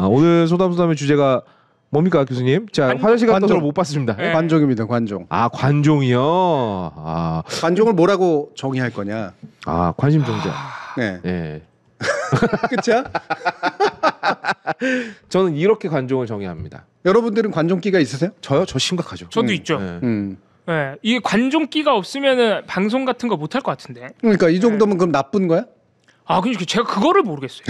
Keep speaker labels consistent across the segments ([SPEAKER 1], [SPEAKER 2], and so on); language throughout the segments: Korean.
[SPEAKER 1] 오늘 소담소담의 주제가 뭡니까 교수님? 자, 화장실 갔다 오서 못 봤습니다.
[SPEAKER 2] 네. 관종입니다. 관종.
[SPEAKER 1] 아, 관종이요.
[SPEAKER 2] 관종을 뭐라고 정의할 거냐?
[SPEAKER 1] 관심종자.
[SPEAKER 2] 네.
[SPEAKER 1] 네.
[SPEAKER 2] 그쵸?
[SPEAKER 1] 저는 이렇게 관종을 정의합니다.
[SPEAKER 2] 여러분들은 관종기가 있으세요?
[SPEAKER 1] 저요? 저 심각하죠.
[SPEAKER 3] 저도 있죠. 네. 이 관종기가 없으면은 방송 같은 거 못 할 것 같은데.
[SPEAKER 2] 그러니까 이 정도면 그럼 나쁜 거야?
[SPEAKER 3] 그러니까 제가 그거를 모르겠어요.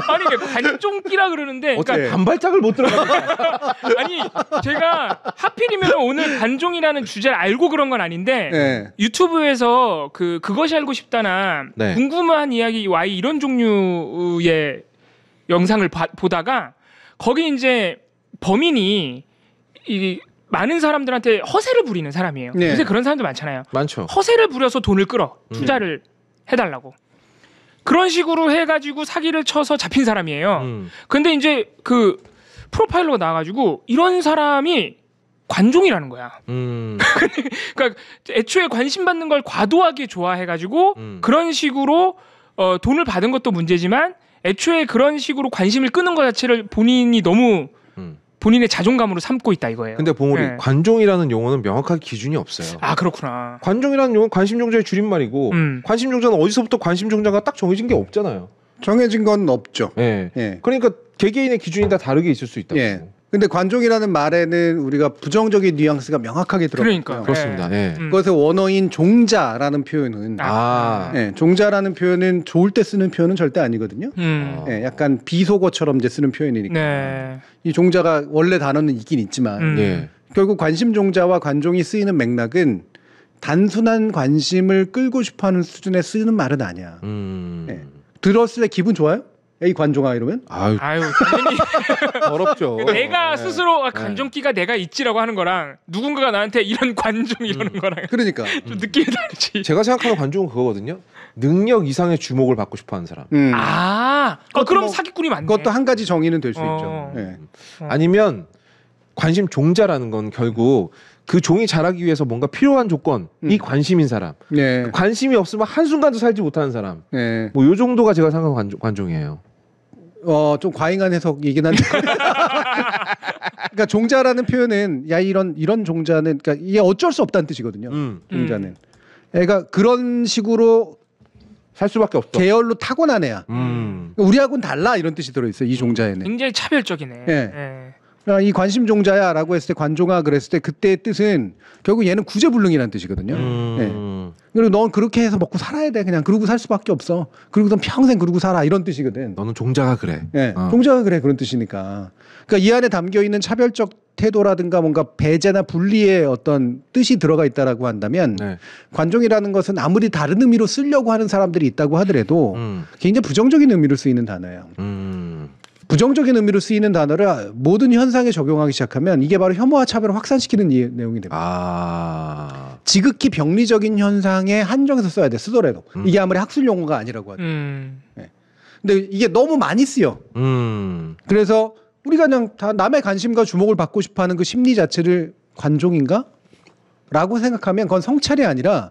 [SPEAKER 3] 아니 이게 관종기라 그러는데,
[SPEAKER 1] 그러니까 반발짝을 못 들어가.
[SPEAKER 3] 아니 제가 하필이면 오늘 관종이라는 주제를 알고 그런 건 아닌데
[SPEAKER 2] 네.
[SPEAKER 3] 유튜브에서 그것이 알고 싶다나
[SPEAKER 1] 네.
[SPEAKER 3] 궁금한 이야기 Y 이런 종류의 영상을 보다가 거기 이제 범인이 이 많은 사람들한테 허세를 부리는 사람이에요.
[SPEAKER 2] 네.
[SPEAKER 3] 요새 그런 사람들 많잖아요.
[SPEAKER 1] 많죠.
[SPEAKER 3] 허세를 부려서 돈을 끌어 투자를 해달라고 그런 식으로 해가지고 사기를 쳐서 잡힌 사람이에요. 근데 이제 그 프로파일러가 나와가지고 이런 사람이 관종이라는 거야. 그러니까 애초에 관심 받는 걸 과도하게 좋아해가지고 그런 식으로 돈을 받은 것도 문제지만 애초에 그런 식으로 관심을 끄는 것 자체를 본인이 너무 본인의 자존감으로 삼고 있다 이거예요.
[SPEAKER 1] 근데 봉우리,
[SPEAKER 3] 네.
[SPEAKER 1] 관종이라는 용어는 명확하게 기준이 없어요.
[SPEAKER 3] 그렇구나.
[SPEAKER 1] 관종이라는 용어는 관심종자의 줄임말이고 관심종자는 어디서부터 관심종자가 딱 정해진 게 없잖아요.
[SPEAKER 2] 정해진 건 없죠.
[SPEAKER 1] 네.
[SPEAKER 2] 예.
[SPEAKER 1] 그러니까 개개인의 기준이 다 다르게 있을 수 있다고.
[SPEAKER 2] 예. 근데 관종이라는 말에는 우리가 부정적인 뉘앙스가 명확하게 들어가요.
[SPEAKER 3] 그러니까.
[SPEAKER 1] 그렇습니다. 네.
[SPEAKER 2] 그래서 원어인 종자라는 표현은 종자라는 표현은 좋을 때 쓰는 표현은 절대 아니거든요. 예, 약간 비속어처럼 이제 쓰는 표현이니까.
[SPEAKER 3] 네.
[SPEAKER 2] 이 종자가 원래 단어는 있긴 있지만 결국 관심 종자와 관종이 쓰이는 맥락은 단순한 관심을 끌고 싶어하는 수준에 쓰는 말은 아니야. 예. 들었을 때 기분 좋아요? 이 관종아 이러면?
[SPEAKER 3] 아유 당연히
[SPEAKER 1] 어렵죠.
[SPEAKER 3] 내가 스스로 관종기가 내가 있지라고 하는 거랑 누군가가 나한테 이런 관종 이러는 거랑
[SPEAKER 2] 그러니까
[SPEAKER 3] 좀 느낌이 다르지.
[SPEAKER 1] 제가 생각하는 관종은 그거거든요. 능력 이상의 주목을 받고 싶어하는 사람.
[SPEAKER 3] 그럼 사기꾼이 맞네.
[SPEAKER 2] 그것도 한 가지 정의는 될 수 있죠. 예.
[SPEAKER 1] 아니면 관심 종자라는 건 결국 그 종이 자라기 위해서 뭔가 필요한 조건이 관심인 사람.
[SPEAKER 2] 네.
[SPEAKER 1] 관심이 없으면 한순간도 살지 못하는 사람.
[SPEAKER 2] 네.
[SPEAKER 1] 뭐 요 정도가 제가 생각하는 관종이에요.
[SPEAKER 2] 좀 과잉한 해석이긴 한데. 그러니까 종자라는 표현은 이런 종자는 그러니까 이게 어쩔 수 없다는 뜻이거든요. 종자는. 애가 그런 식으로
[SPEAKER 1] 살 수밖에 없어.
[SPEAKER 2] 계열로 타고난 애야. 우리하고는 달라 이런 뜻이 들어 있어요. 이 종자에는.
[SPEAKER 3] 굉장히 차별적이네.
[SPEAKER 2] 예. 이 관심 종자야라고 했을 때 관종아 그랬을 때 그때의 뜻은 결국 얘는 구제불능이라는 뜻이거든요. 예. 그리고 넌 그렇게 해서 먹고 살아야 돼. 그냥 그러고 살 수밖에 없어. 그리고 넌 평생 그러고 살아 이런 뜻이거든.
[SPEAKER 1] 너는 종자가 그래.
[SPEAKER 2] 예. 종자가 그래 그런 뜻이니까. 그러니까 이 안에 담겨 있는 차별적 태도라든가 뭔가 배제나 분리의 어떤 뜻이 들어가 있다라고 한다면 관종이라는 것은 아무리 다른 의미로 쓰려고 하는 사람들이 있다고 하더라도 굉장히 부정적인 의미로 쓰이는 단어예요. 부정적인 의미로 쓰이는 단어를 모든 현상에 적용하기 시작하면 이게 바로 혐오와 차별을 확산시키는 내용이 됩니다. 지극히 병리적인 현상에 한정해서 써야 돼. 쓰더라도. 이게 아무리 학술 용어가 아니라고 하죠. 네. 근데 이게 너무 많이 쓰여. 그래서 우리가 그냥 다 남의 관심과 주목을 받고 싶어하는 그 심리 자체를 관종인가? 라고 생각하면 그건 성찰이 아니라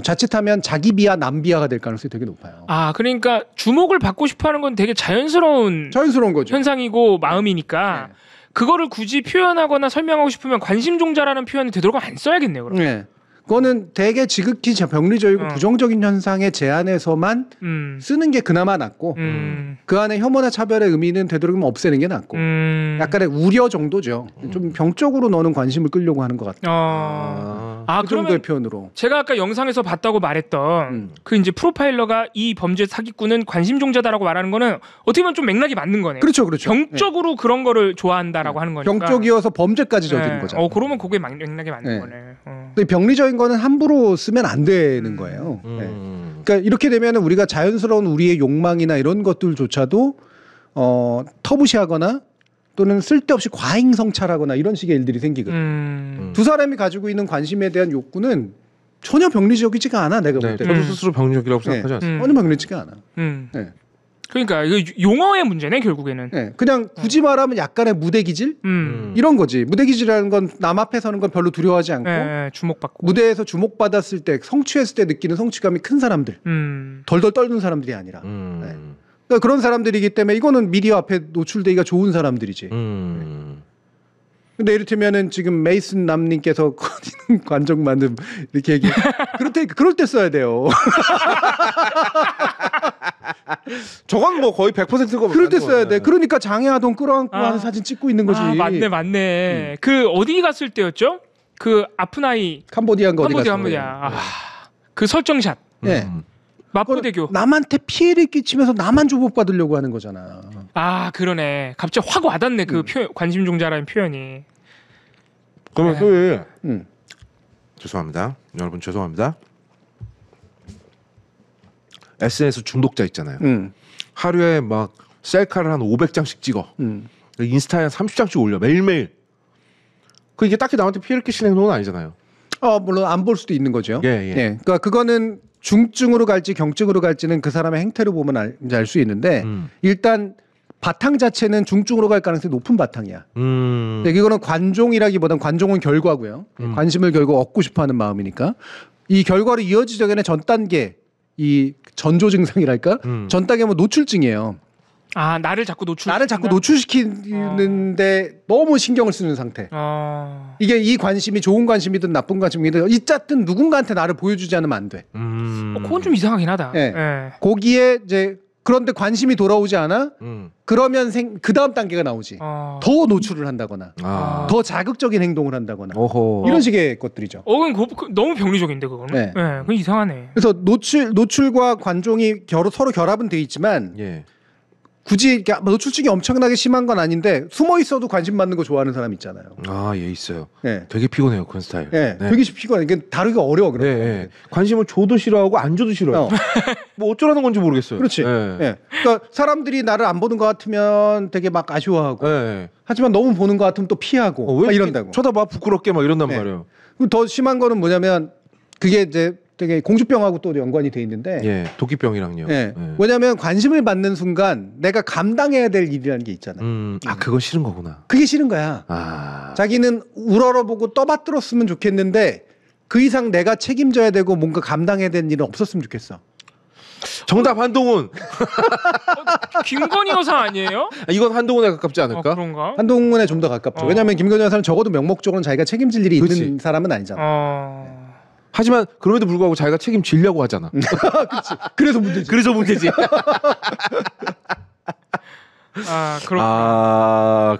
[SPEAKER 2] 자칫하면 자기 비하 남 비하가 될 가능성이 되게 높아요.
[SPEAKER 3] 그러니까 주목을 받고 싶어하는 건 되게 자연스러운
[SPEAKER 2] 거죠.
[SPEAKER 3] 현상이고 마음이니까 그거를 굳이 표현하거나 설명하고 싶으면 관심종자라는 표현을 되도록 안 써야겠네요. 그럼.
[SPEAKER 2] 네. 그거는 되게 지극히 병리적이고 부정적인 현상에 제한해서만 쓰는 게 그나마 낫고 그 안에 혐오나 차별의 의미는 되도록이면 없애는 게 낫고 약간의 우려 정도죠. 좀 병적으로 너는 관심을 끌려고 하는 것 같다. 그 정도의 표현으로.
[SPEAKER 3] 제가 아까 영상에서 봤다고 말했던 그 이제 프로파일러가 이 범죄 사기꾼은 관심종자다라고 말하는 거는 어떻게 보면 좀 맥락이 맞는 거네요.
[SPEAKER 2] 그렇죠.
[SPEAKER 3] 병적으로 그런 거를 좋아한다라고 하는 거니까.
[SPEAKER 2] 병적이어서 범죄까지 저지른 거죠.
[SPEAKER 3] 그러면 그게 맥락이 맞는 거네.
[SPEAKER 2] 근데 병리적인 거는 함부로 쓰면 안 되는 거예요. 그러니까 이렇게 되면 우리가 자연스러운 우리의 욕망이나 이런 것들조차도 터부시하거나 또는 쓸데없이 과잉 성찰하거나 이런 식의 일들이 생기거든요. 두 사람이 가지고 있는 관심에 대한 욕구는 전혀 병리적이지가 않아. 내가 볼 때.
[SPEAKER 1] 저도 스스로 병리적이라고 생각하지 않습니다.
[SPEAKER 2] 전혀 병리적이지가 않아.
[SPEAKER 3] 그러니까 이거 용어의 문제네 결국에는.
[SPEAKER 2] 네, 그냥 굳이 말하면 약간의 무대기질 이런 거지. 무대기질이라는 건 남 앞에 서는 건 별로 두려워하지 않고
[SPEAKER 3] 주목받고
[SPEAKER 2] 무대에서 주목받았을 때 성취했을 때 느끼는 성취감이 큰 사람들, 덜덜 떨는 사람들이 아니라. 네. 그러니까 그런 사람들이기 때문에 이거는 미디어 앞에 노출되기가 좋은 사람들이지. 근데 이를테면은 지금 메이슨 남님께서 관종 만듦 이렇게 얘기. 그럴 때 써야 돼요.
[SPEAKER 1] 저건 뭐 거의 100%가
[SPEAKER 2] 그럴 때 써야 돼. 그러니까 장애아동 끌어안고 하는 사진 찍고 있는 거지.
[SPEAKER 3] 맞네. 그 어디 갔을 때였죠? 그 아프나이
[SPEAKER 2] 캄보디아인가 어디 갔어?
[SPEAKER 3] 캄보디아. 그 설정샷.
[SPEAKER 2] 네.
[SPEAKER 3] 마포대교.
[SPEAKER 2] 남한테 피해를 끼치면서 나만 주목받으려고 하는 거잖아.
[SPEAKER 3] 그러네. 갑자기 확 와닿네. 그 관심종자라는 표현이.
[SPEAKER 1] 그러면 소위 죄송합니다. 여러분 죄송합니다. SNS 중독자 있잖아요. 하루에 막 셀카를 한 500장씩 찍어. 인스타에 한 30장씩 올려. 매일매일. 이게 딱히 남한테 피해를 끼치는 행동은 아니잖아요.
[SPEAKER 2] 물론 안 볼 수도 있는 거죠.
[SPEAKER 1] 예.
[SPEAKER 2] 그러니까 그거는 중증으로 갈지 경증으로 갈지는 그 사람의 행태를 보면 알 수 있는데 일단 바탕 자체는 중증으로 갈 가능성이 높은 바탕이야. 이거는 관종이라기보단 관종은 결과고요. 관심을 결국 얻고 싶어하는 마음이니까 이 결과로 이어지기 전에 전 단계 이 전조 증상이랄까 전 단계 뭐 노출증이에요.
[SPEAKER 3] 나를 자꾸
[SPEAKER 2] 노출시키는데 너무 신경을 쓰는 상태. 이게 이 관심이 좋은 관심이든 나쁜 관심이든 이쨌든 누군가한테 나를 보여주지 않으면 안 돼.
[SPEAKER 3] 그건 좀 이상하긴 하다.
[SPEAKER 2] 거기에 이제 그런데 관심이 돌아오지 않아? 그러면 그 다음 단계가 나오지. 더 노출을 한다거나, 더 자극적인 행동을 한다거나, 이런 식의 것들이죠.
[SPEAKER 3] 그건 너무 병리적인데 그거는.
[SPEAKER 2] 네.
[SPEAKER 3] 그건 이상하네.
[SPEAKER 2] 그래서 노출과 관종이 서로 결합은 돼 있지만. 굳이 노출증이 엄청나게 심한 건 아닌데 숨어 있어도 관심 받는 거 좋아하는 사람 있잖아요.
[SPEAKER 1] 있어요.
[SPEAKER 2] 네.
[SPEAKER 1] 되게 피곤해요 그런 스타일.
[SPEAKER 2] 네. 되게 피곤해. 이게 다루기가 어려워 그런.
[SPEAKER 1] 네. 관심을 줘도 싫어하고 안 줘도 싫어요. 뭐 어쩌라는 건지 모르겠어요.
[SPEAKER 2] 그렇지. 네. 그러니까 사람들이 나를 안 보는 것 같으면 되게 막 아쉬워하고. 하지만 너무 보는 것 같으면 또 피하고.
[SPEAKER 1] 왜
[SPEAKER 2] 이런다고.
[SPEAKER 1] 쳐다봐 부끄럽게 막 이런단 말이에요.
[SPEAKER 2] 그리고 더 심한 거는 뭐냐면 그게 이제 되게 공주병하고 또 연관이 돼 있는데.
[SPEAKER 1] 도끼병이랑요.
[SPEAKER 2] 왜냐하면 관심을 받는 순간 내가 감당해야 될 일이라는 게 있잖아요.
[SPEAKER 1] 그건 싫은 거구나.
[SPEAKER 2] 그게 싫은 거야. 자기는 우러러보고 떠받들었으면 좋겠는데 그 이상 내가 책임져야 되고 뭔가 감당해야 되는 일은 없었으면 좋겠어.
[SPEAKER 1] 정답 한동훈.
[SPEAKER 3] 김건희 여사 아니에요?
[SPEAKER 1] 이건 한동훈에 가깝지 않을까?
[SPEAKER 3] 그런가?
[SPEAKER 2] 한동훈에 좀 더 가깝죠. 왜냐하면 김건희 여사는 적어도 명목적으로는 자기가 책임질 일이 있는 사람은 아니잖아.
[SPEAKER 1] 하지만 그럼에도 불구하고 자기가 책임지려고 하잖아.
[SPEAKER 2] 그렇지. 그래서 문제지.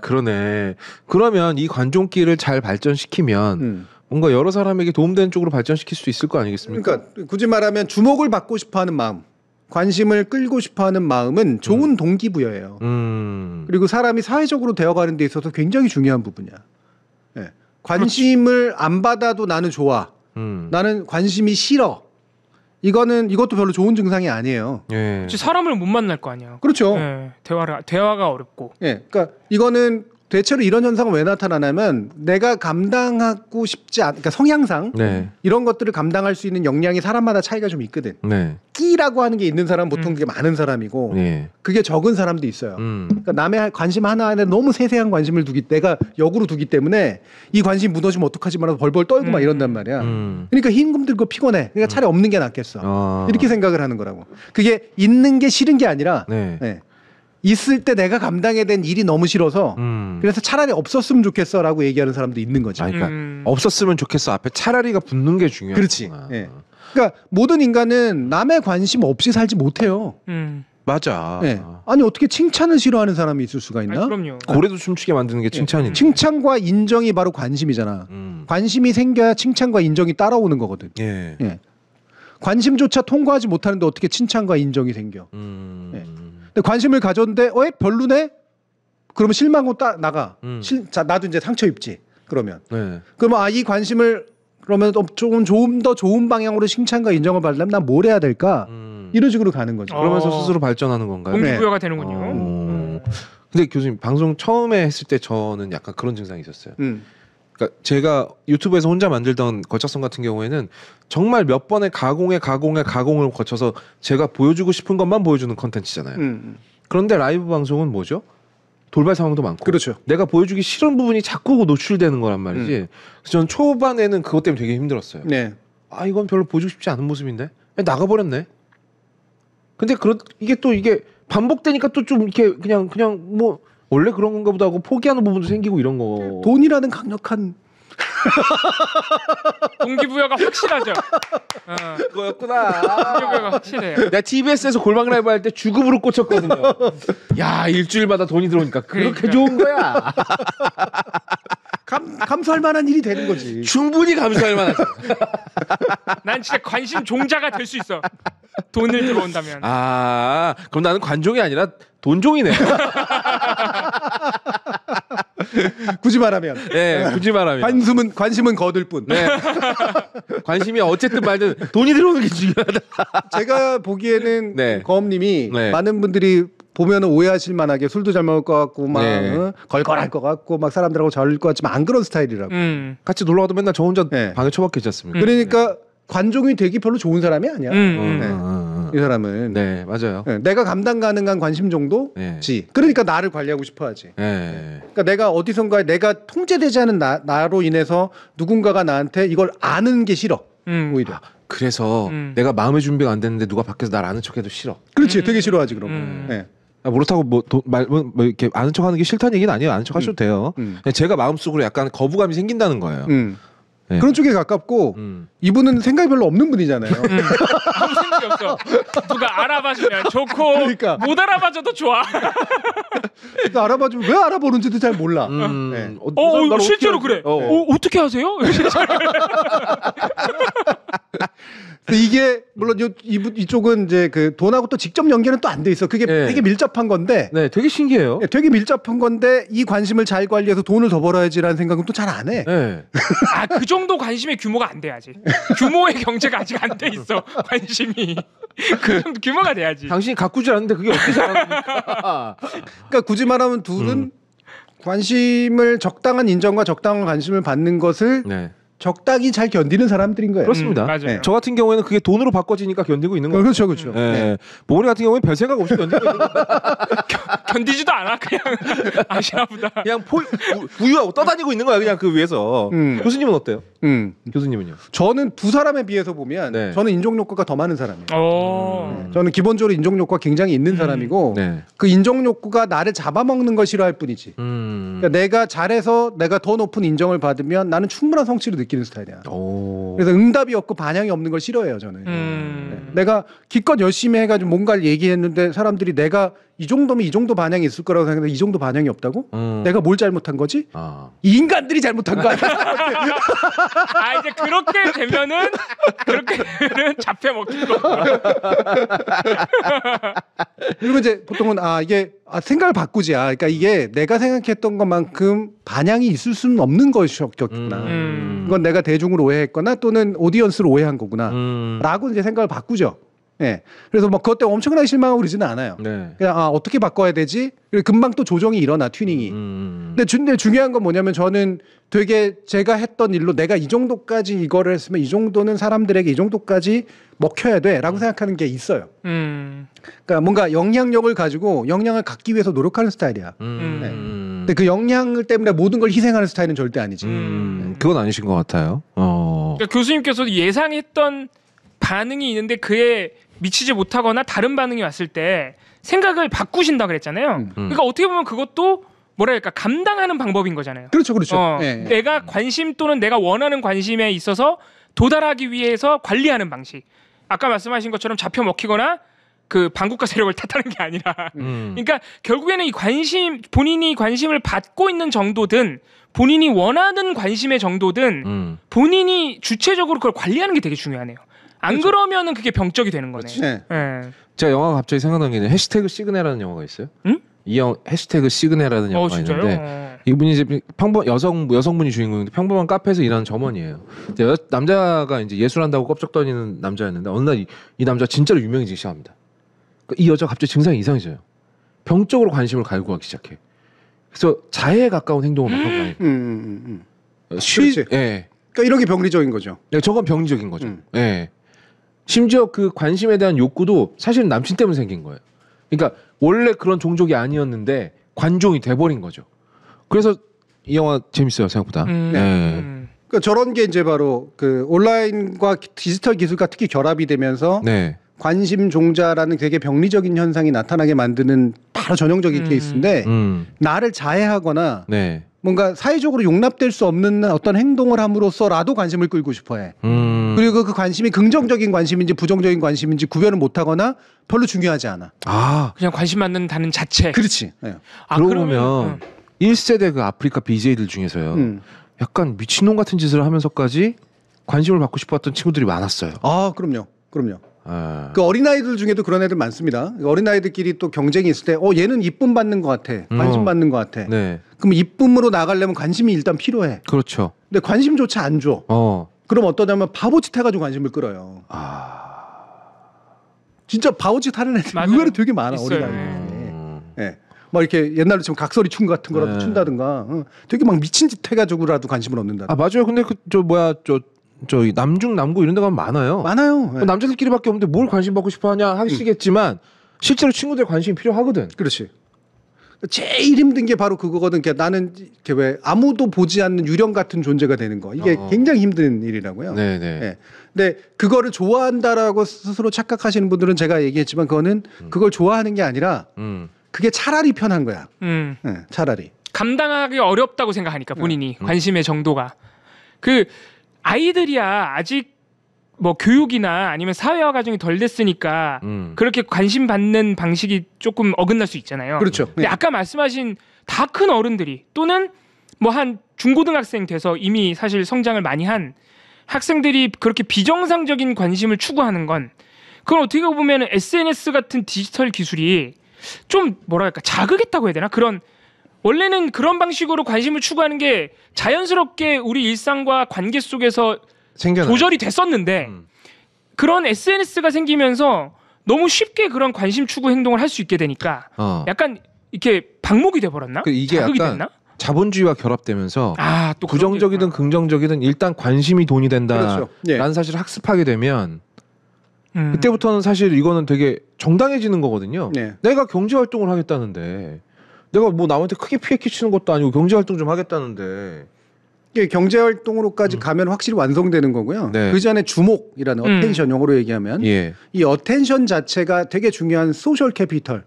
[SPEAKER 1] 그러네. 그러면 이 관종기를 잘 발전시키면 뭔가 여러 사람에게 도움되는 쪽으로 발전시킬 수 있을 거 아니겠습니까?
[SPEAKER 2] 그러니까 굳이 말하면 주목을 받고 싶어하는 마음, 관심을 끌고 싶어하는 마음은 좋은 동기부여예요. 그리고 사람이 사회적으로 되어가는 데 있어서 굉장히 중요한 부분이야. 관심을 안 받아도 나는 좋아. 나는 관심이 싫어. 이것도 별로 좋은 증상이 아니에요.
[SPEAKER 3] 사람을 못 만날 거 아니야.
[SPEAKER 2] 그렇죠.
[SPEAKER 3] 대화가 어렵고.
[SPEAKER 2] 그러니까 이거는 대체로 이런 현상은 왜 나타나냐면 내가 감당하고 싶지 않, 그러니까 성향상 이런 것들을 감당할 수 있는 역량이 사람마다 차이가 좀 있거든. 끼라고 하는 게 있는 사람은 보통 그게 많은 사람이고 그게 적은 사람도 있어요. 그러니까 남의 관심 하나에 너무 세세한 관심을 내가 역으로 두기 때문에 이 관심이 무너지면 어떡하지 말아서 벌벌 떨고 막 이런단 말이야. 그러니까 힘금 들고 피곤해. 그러니까 차라리 없는 게 낫겠어. 이렇게 생각을 하는 거라고. 그게 있는 게 싫은 게 아니라 있을 때 내가 감당해야 된 일이 너무 싫어서 그래서 차라리 없었으면 좋겠어라고 얘기하는 사람도 있는 거지.
[SPEAKER 1] 그러니까 없었으면 좋겠어 앞에 차라리가 붙는 게 중요해.
[SPEAKER 2] 그렇지. 그러니까 모든 인간은 남의 관심 없이 살지 못해요.
[SPEAKER 1] 맞아.
[SPEAKER 2] 아니 어떻게 칭찬을 싫어하는 사람이 있을 수가 있나?
[SPEAKER 3] 그럼요.
[SPEAKER 1] 고래도 춤추게 만드는 게 칭찬인데.
[SPEAKER 2] 칭찬과 인정이 바로 관심이잖아. 관심이 생겨야 칭찬과 인정이 따라오는 거거든. 관심조차 통과하지 못하는데 어떻게 칭찬과 인정이 생겨? 근데 관심을 가졌는데 별로네? 그러면 실망하고 나가. 나도 이제 상처 입지. 그러면 이 관심을 그러면 좀 더 좋은 방향으로 칭찬과 인정을 받으려면 난 뭘 해야 될까? 이런 식으로 가는 거죠.
[SPEAKER 1] 그러면서 스스로 발전하는 건가요?
[SPEAKER 3] 동기부여가 되는군요.
[SPEAKER 1] 근데 교수님 방송 처음에 했을 때 저는 약간 그런 증상이 있었어요. 그러니까 제가 유튜브에서 혼자 만들던 거착선 같은 경우에는 정말 몇 번의 가공을 거쳐서 제가 보여주고 싶은 것만 보여주는 컨텐츠잖아요. 그런데 라이브 방송은 뭐죠? 돌발 상황도 많고,
[SPEAKER 2] 그렇죠.
[SPEAKER 1] 내가 보여주기 싫은 부분이 자꾸 노출되는 거란 말이지. 그래서 저는 초반에는 그것 때문에 되게 힘들었어요.
[SPEAKER 2] 네.
[SPEAKER 1] 아, 이건 별로 보여주고 싶지 않은 모습인데 나가버렸네. 근데 이게 반복되니까 또 좀 이렇게 그냥 뭐 원래 그런 건가 보다 하고 포기하는 부분도 생기고 이런 거.
[SPEAKER 2] 돈이라는 강력한
[SPEAKER 3] 동기부여가 확실하죠.
[SPEAKER 1] 그거였구나.
[SPEAKER 3] 동기부여가 확실해요.
[SPEAKER 1] 내가 TBS에서 골방 라이브 할 때 주급으로 꽂혔거든요. 야, 일주일마다 돈이 들어오니까 그렇게
[SPEAKER 3] 그러니까.
[SPEAKER 1] 좋은 거야.
[SPEAKER 2] 감수할 만한 일이 되는 거지.
[SPEAKER 1] 충분히 감수할 만하죠.
[SPEAKER 3] 난 진짜 관심 종자가 될 수 있어. 돈을 들어온다면.
[SPEAKER 1] 아, 그럼 나는 관종이 아니라 돈종이네.
[SPEAKER 2] 굳이 말하면.
[SPEAKER 1] 네, 굳이 말하면.
[SPEAKER 2] 관심은 거들 뿐.
[SPEAKER 1] 네. 관심이 어쨌든 말든 돈이 들어오는 게 중요하다.
[SPEAKER 2] 제가 보기에는
[SPEAKER 1] 네.
[SPEAKER 2] 거엄님이
[SPEAKER 1] 네.
[SPEAKER 2] 많은 분들이 보면은 오해하실 만하게 술도 잘 먹을 것 같고 막
[SPEAKER 1] 네.
[SPEAKER 2] 걸걸할 것 같고 막 사람들하고 잘 것 같지만 안 그런 스타일이라고.
[SPEAKER 1] 같이 놀러 가도 맨날 저 혼자
[SPEAKER 2] 네.
[SPEAKER 1] 방에 처박혀 있지 않습니까?
[SPEAKER 2] 그러니까 관종이 되기 별로 좋은 사람이 아니야. 이 사람은.
[SPEAKER 1] 네, 맞아요.
[SPEAKER 2] 네, 내가 감당 가능한 관심 정도지.
[SPEAKER 1] 네.
[SPEAKER 2] 그러니까 나를 관리하고 싶어하지.
[SPEAKER 1] 네.
[SPEAKER 2] 그러니까 내가 어디선가 내가 통제되지 않은 나로 인해서 누군가가 나한테 이걸 아는 게 싫어. 오히려.
[SPEAKER 1] 그래서 내가 마음의 준비가 안 됐는데 누가 밖에서 날 아는 척해도 싫어.
[SPEAKER 2] 그렇지, 되게 싫어하지 그럼. 네.
[SPEAKER 1] 그렇다고 뭐 이렇게 아는 척하는 게 싫다는 얘기는 아니에요. 아는 척하셔도 돼요. 제가 마음속으로 약간 거부감이 생긴다는 거예요. 네.
[SPEAKER 2] 그런 쪽에 가깝고 이분은 생각이 별로 없는 분이잖아요.
[SPEAKER 3] 아무 생각이 없어. 누가 알아봐주면 좋고
[SPEAKER 2] 그러니까.
[SPEAKER 3] 못 알아봐줘도 좋아.
[SPEAKER 2] 그러니까 알아봐주면 왜 알아보는지도 잘 몰라. 네.
[SPEAKER 3] 실제로 그래. 어떻게 하세요?
[SPEAKER 2] 이게 물론 이쪽은 이제 그 돈하고 또 직접 연계는 또 안 돼 있어. 그게
[SPEAKER 1] 네.
[SPEAKER 2] 되게 밀접한 건데.
[SPEAKER 1] 네, 되게 신기해요.
[SPEAKER 2] 네, 되게 밀접한 건데 이 관심을 잘 관리해서 돈을 더 벌어야지라는 생각은 또 잘 안 해.
[SPEAKER 1] 네.
[SPEAKER 3] 그 정도 관심의 규모가 안 돼야지. 규모의 경제가 아직 안 돼 있어. 관심이. 그 정도 규모가 돼야지.
[SPEAKER 1] 당신이 가꾸질 않는데 그게 어떻게 잘하니까.
[SPEAKER 2] 그러니까 굳이 말하면 둘은 관심을 적당한 인정과 적당한 관심을 받는 것을
[SPEAKER 1] 네.
[SPEAKER 2] 적당히 잘 견디는 사람들인 거예요.
[SPEAKER 1] 그렇습니다.
[SPEAKER 3] 맞아요.
[SPEAKER 2] 네.
[SPEAKER 1] 저 같은 경우에는 그게 돈으로 바꿔지니까 견디고 있는 거예요.
[SPEAKER 2] 그렇죠, 그렇죠.
[SPEAKER 1] 네.
[SPEAKER 2] 네.
[SPEAKER 1] 모건이 같은 경우는 별 생각 없이 견디고 있는 거예요.
[SPEAKER 3] 견디지도 않아. 그냥 아시나보다.
[SPEAKER 1] 그냥 부유하고 떠다니고 있는 거야. 그냥 그 위에서. 교수님은 어때요? 교수님은요?
[SPEAKER 2] 저는 두 사람에 비해서 보면
[SPEAKER 1] 네.
[SPEAKER 2] 저는 인종욕구가 더 많은 사람이에요.
[SPEAKER 3] 오.
[SPEAKER 2] 저는 기본적으로 인종욕구가 굉장히 있는 사람이고
[SPEAKER 1] 네.
[SPEAKER 2] 그 인종욕구가 나를 잡아먹는 걸 싫어할 뿐이지. 그러니까 내가 잘해서 내가 더 높은 인정을 받으면 나는 충분한 성취를 느끼는 스타일이야. 그래서 응답이 없고 반향이 없는 걸 싫어해요, 저는. 네. 내가 기껏 열심히 해가지고 뭔가를 얘기했는데 사람들이 내가 이 정도면 이 정도 반향이 있을 거라고 생각했는데 이 정도 반향이 없다고? 내가 뭘 잘못한 거지? 이 인간들이 잘못한 거 아니야?
[SPEAKER 3] 이제 그렇게 되면은 잡혀 먹힌 거구나.
[SPEAKER 2] 그리고 이제 보통은 이게 생각을 바꾸지. 그러니까 이게 내가 생각했던 것만큼 반향이 있을 수는 없는 것이었구나. 이건 내가 대중으로 오해했거나 또는 오디언스로 오해한 거구나. 라고 이제 생각을 바꾸죠. 네. 그래서 뭐 그것 때문에 엄청나게 실망하고 그러지는 않아요.
[SPEAKER 1] 네.
[SPEAKER 2] 그냥 어떻게 바꿔야 되지? 그리고 금방 또 조정이 일어나, 튜닝이. 근데 중요한 건 뭐냐면 저는 되게 제가 했던 일로 내가 이 정도까지 이거를 했으면 이 정도는 사람들에게 이 정도까지 먹혀야 돼라고 생각하는 게 있어요. 그러니까 뭔가 영향력을 가지고 영향을 갖기 위해서 노력하는 스타일이야. 네. 근데 그 영향을 때문에 모든 걸 희생하는 스타일은 절대 아니지.
[SPEAKER 1] 그건 아니신 것 같아요.
[SPEAKER 3] 그러니까 교수님께서도 예상했던 반응이 있는데 그에 미치지 못하거나 다른 반응이 왔을 때 생각을 바꾸신다 그랬잖아요. 그러니까 어떻게 보면 그것도 뭐랄까 감당하는 방법인 거잖아요.
[SPEAKER 2] 그렇죠, 그렇죠. 네.
[SPEAKER 3] 내가 관심 또는 내가 원하는 관심에 있어서 도달하기 위해서 관리하는 방식. 아까 말씀하신 것처럼 잡혀 먹히거나 그 반국가 세력을 탓하는 게 아니라. 그러니까 결국에는 이 본인이 관심을 받고 있는 정도든 본인이 원하는 관심의 정도든 본인이 주체적으로 그걸 관리하는 게 되게 중요하네요. 안 그렇죠. 그러면은 그게 병적이 되는 거네.
[SPEAKER 2] 네.
[SPEAKER 1] 제가 영화가 갑자기 생각난 게 있는데 해시태그 시그네라는 영화가 있어요. 해시태그 시그네라는 영화가 있는데 이분이 이제 여성분이 주인공인데 평범한 카페에서 일하는 점원이에요. 남자가 이제 예술한다고 껍적 떠니는 남자였는데 어느 날 이 남자가 진짜로 유명해지기 시작합니다. 그러니까 이 여자가 갑자기 증상이 이상해져요. 병적으로 관심을 갈구하기 시작해. 그래서 자해에 가까운 행동을 막 하고 다니고.
[SPEAKER 2] 예. 그러니까 이런 게 병리적인 거죠.
[SPEAKER 1] 네, 저건 병리적인 거죠. 예. 심지어 그 관심에 대한 욕구도 사실은 남친 때문에 생긴 거예요. 그러니까 원래 그런 종족이 아니었는데 관종이 돼버린 거죠. 그래서 이 영화 재밌어요 생각보다. 네.
[SPEAKER 2] 그러니까 저런 게 이제 바로 그 온라인과 디지털 기술과 특히 결합이 되면서 네. 관심 종자라는 되게 병리적인 현상이 나타나게 만드는 바로 전형적인 케이스인데 나를 자해하거나 네. 뭔가 사회적으로 용납될 수 없는 어떤 행동을 함으로써라도 관심을 끌고 싶어해. 그리고 그 관심이 긍정적인 관심인지 부정적인 관심인지 구별을 못하거나 별로 중요하지 않아.
[SPEAKER 3] 아, 그냥 관심 받는다는 자체.
[SPEAKER 2] 그렇지. 네.
[SPEAKER 1] 그러고 보면 1세대 그 아프리카 BJ들 중에서요. 약간 미친놈 같은 짓을 하면서까지 관심을 받고 싶었던 친구들이 많았어요.
[SPEAKER 2] 아, 그럼요. 그 어린아이들 중에도 그런 애들 많습니다. 어린아이들끼리 또 경쟁이 있을 때 얘는 이쁨 받는 것 같아. 관심 받는 것 같아. 네. 그럼 이쁨으로 나가려면 관심이 일단 필요해.
[SPEAKER 1] 그렇죠.
[SPEAKER 2] 근데 관심조차 안 줘. 그럼 어떠냐면 바보짓 해가지고 관심을 끌어요. 진짜 바보짓 하는 애들 의외로 되게 많아. 어린아이들. 네. 막 이렇게 옛날로 치면 각설이 춤 같은 거라도 춘다든가 되게 막 미친 짓 해가지고라도 관심을 얻는다.
[SPEAKER 1] 아 맞아요. 근데 저 남중 남고 이런 데 가면 많아요.
[SPEAKER 2] 네.
[SPEAKER 1] 남자들끼리밖에 없는데 뭘 관심 받고 싶어하냐 하시겠지만 실제로 친구들 관심이 필요하거든.
[SPEAKER 2] 그렇지. 제일 힘든 게 바로 그거거든. 나는 이렇게 왜 아무도 보지 않는 유령 같은 존재가 되는 거. 이게 굉장히 힘든 일이라고요. 네네. 네. 근데 그거를 좋아한다라고 스스로 착각하시는 분들은 제가 얘기했지만 그거는 그걸 좋아하는 게 아니라 그게 차라리 편한 거야. 네, 차라리.
[SPEAKER 3] 감당하기 어렵다고 생각하니까 본인이 관심의 정도가 그 아이들이야 아직 뭐 교육이나 아니면 사회화 과정이 덜 됐으니까 그렇게 관심 받는 방식이 조금 어긋날 수 있잖아요.
[SPEAKER 2] 그렇죠.
[SPEAKER 3] 근데 아까 말씀하신 다 큰 어른들이 또는 뭐 한 중고등학생 돼서 이미 사실 성장을 많이 한 학생들이 그렇게 비정상적인 관심을 추구하는 건 그건 어떻게 보면 SNS 같은 디지털 기술이 좀 뭐랄까 자극했다고 해야 되나? 그런 원래는 그런 방식으로 관심을 추구하는 게 자연스럽게 우리 일상과 관계 속에서 조절이 됐었는데 그런 SNS가 생기면서 너무 쉽게 그런 관심 추구 행동을 할 수 있게 되니까 약간 이렇게 방목이 돼버렸나?
[SPEAKER 1] 이게
[SPEAKER 3] 자극이
[SPEAKER 1] 약간
[SPEAKER 3] 됐나?
[SPEAKER 1] 자본주의와 결합되면서
[SPEAKER 3] 또
[SPEAKER 1] 부정적이든 긍정적이든 일단 관심이 돈이 된다라는
[SPEAKER 2] 그렇죠. 예.
[SPEAKER 1] 사실을 학습하게 되면 그때부터는 사실 이거는 되게 정당해지는 거거든요. 네. 내가 경제활동을 하겠다는데 내가 뭐 남한테 크게 피해 끼치는 것도 아니고 경제활동 좀 하겠다는데
[SPEAKER 2] 이게 경제활동으로까지 가면 확실히 완성되는 거고요. 네. 그 전에 주목이라는 어텐션 영어로 얘기하면 이 어텐션 자체가 되게 중요한 소셜 캐피털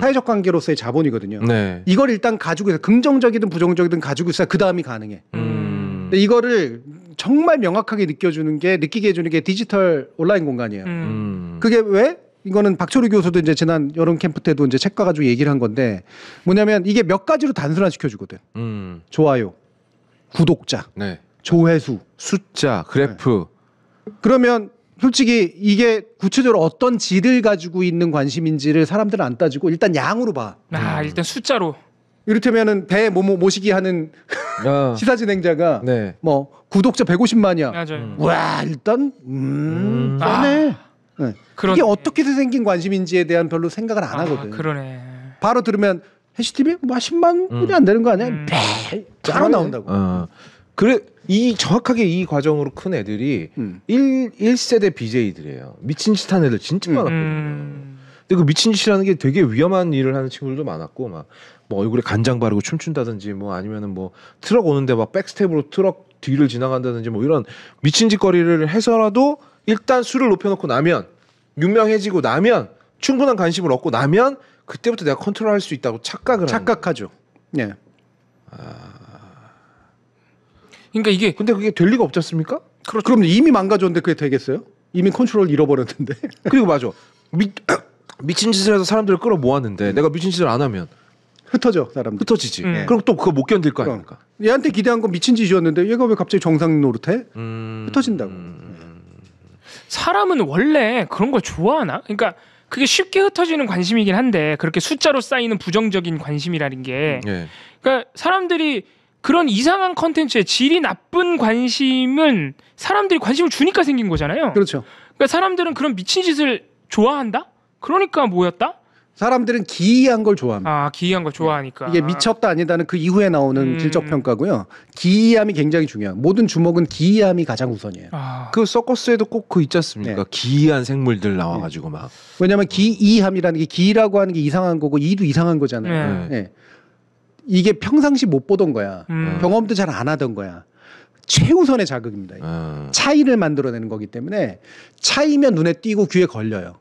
[SPEAKER 2] 사회적 관계로서의 자본이거든요. 네. 이걸 일단 가지고 있어 긍정적이든 부정적이든 가지고 있어야 그 다음이 가능해. 근데 이거를 정말 명확하게 느끼게 해주는 게 디지털 온라인 공간이에요. 그게 왜? 이거는 박철우 교수도 이제 지난 여름 캠프 때도 이제 책 가지고 얘기를 한 건데 뭐냐면 이게 몇 가지로 단순화시켜 주거든. 좋아요, 구독자, 네. 조회수,
[SPEAKER 1] 숫자, 그래프.
[SPEAKER 2] 네. 그러면 솔직히 이게 구체적으로 어떤 질을 가지고 있는 관심인지를 사람들은 안 따지고 일단 양으로 봐.
[SPEAKER 3] 일단 숫자로. 이를테면은
[SPEAKER 2] 배 모시기 하는 시사 진행자가
[SPEAKER 1] 네.
[SPEAKER 2] 뭐 구독자 150만이야.
[SPEAKER 3] 맞아요.
[SPEAKER 2] 와 일단 뻔해. 네. 이게 어떻게 생긴 관심인지에 대한 별로 생각을 안 하거든.
[SPEAKER 3] 그러네.
[SPEAKER 2] 바로 들으면 해시TV 뭐 10만 분이 안 되는 거 아니야? 바로 나온다고.
[SPEAKER 1] 그래 정확하게 이 과정으로 큰 애들이 1세대 BJ들이에요. 미친 짓 하는 애들 진짜 많았거든요. 근데 그 미친 짓이라는 게 되게 위험한 일을 하는 친구들도 많았고 막 뭐 얼굴에 간장 바르고 춤춘다든지 뭐 아니면은 뭐 트럭 오는데 막 백스텝으로 트럭 뒤를 지나간다든지 뭐 이런 미친 짓거리를 해서라도 일단 수를 높여놓고 나면 유명해지고 나면 충분한 관심을 얻고 나면 그때부터 내가 컨트롤할 수 있다고
[SPEAKER 2] 착각하죠. 네.
[SPEAKER 3] 그러니까 이게
[SPEAKER 1] 근데 그게 될 리가 없지 않습니까?
[SPEAKER 2] 그렇죠. 그럼 이미 망가졌는데 그게 되겠어요? 이미 컨트롤 잃어버렸는데.
[SPEAKER 1] 그리고 맞아. 미친 짓을 해서 사람들을 끌어모았는데 내가 미친 짓을 안 하면
[SPEAKER 2] 흩어져 사람들.
[SPEAKER 1] 흩어지지. 그럼 또 그거 못 견딜 거 아닙니까?
[SPEAKER 2] 얘한테 기대한 건 미친 짓이었는데 얘가 왜 갑자기 정상 노릇해? 흩어진다고.
[SPEAKER 3] 사람은 원래 그런 걸 좋아하나? 그러니까 그게 쉽게 흩어지는 관심이긴 한데 그렇게 숫자로 쌓이는 부정적인 관심이라는 게 그러니까 사람들이 그런 이상한 컨텐츠에 질이 나쁜 관심은 사람들이 관심을 주니까 생긴 거잖아요.
[SPEAKER 2] 그렇죠.
[SPEAKER 3] 그러니까 사람들은 그런 미친 짓을 좋아한다? 그러니까 뭐였다?
[SPEAKER 2] 사람들은 기이한 걸 좋아합니다.
[SPEAKER 3] 아, 기이한 걸 좋아하니까.
[SPEAKER 2] 이게 미쳤다 아니다는 그 이후에 나오는 질적 평가고요. 기이함이 굉장히 중요해요. 모든 주목은 기이함이 가장 우선이에요.
[SPEAKER 1] 그 서커스에도 꼭 그 있지 않습니까? 기이한 생물들 나와가지고 막.
[SPEAKER 2] 왜냐하면 기이함이라는 게 기라고 하는 게 이상한 거고 이도 이상한 거잖아요. 이게 평상시 못 보던 거야. 경험도 잘 안 하던 거야. 최우선의 자극입니다. 차이를 만들어내는 거기 때문에 차이면 눈에 띄고 귀에 걸려요.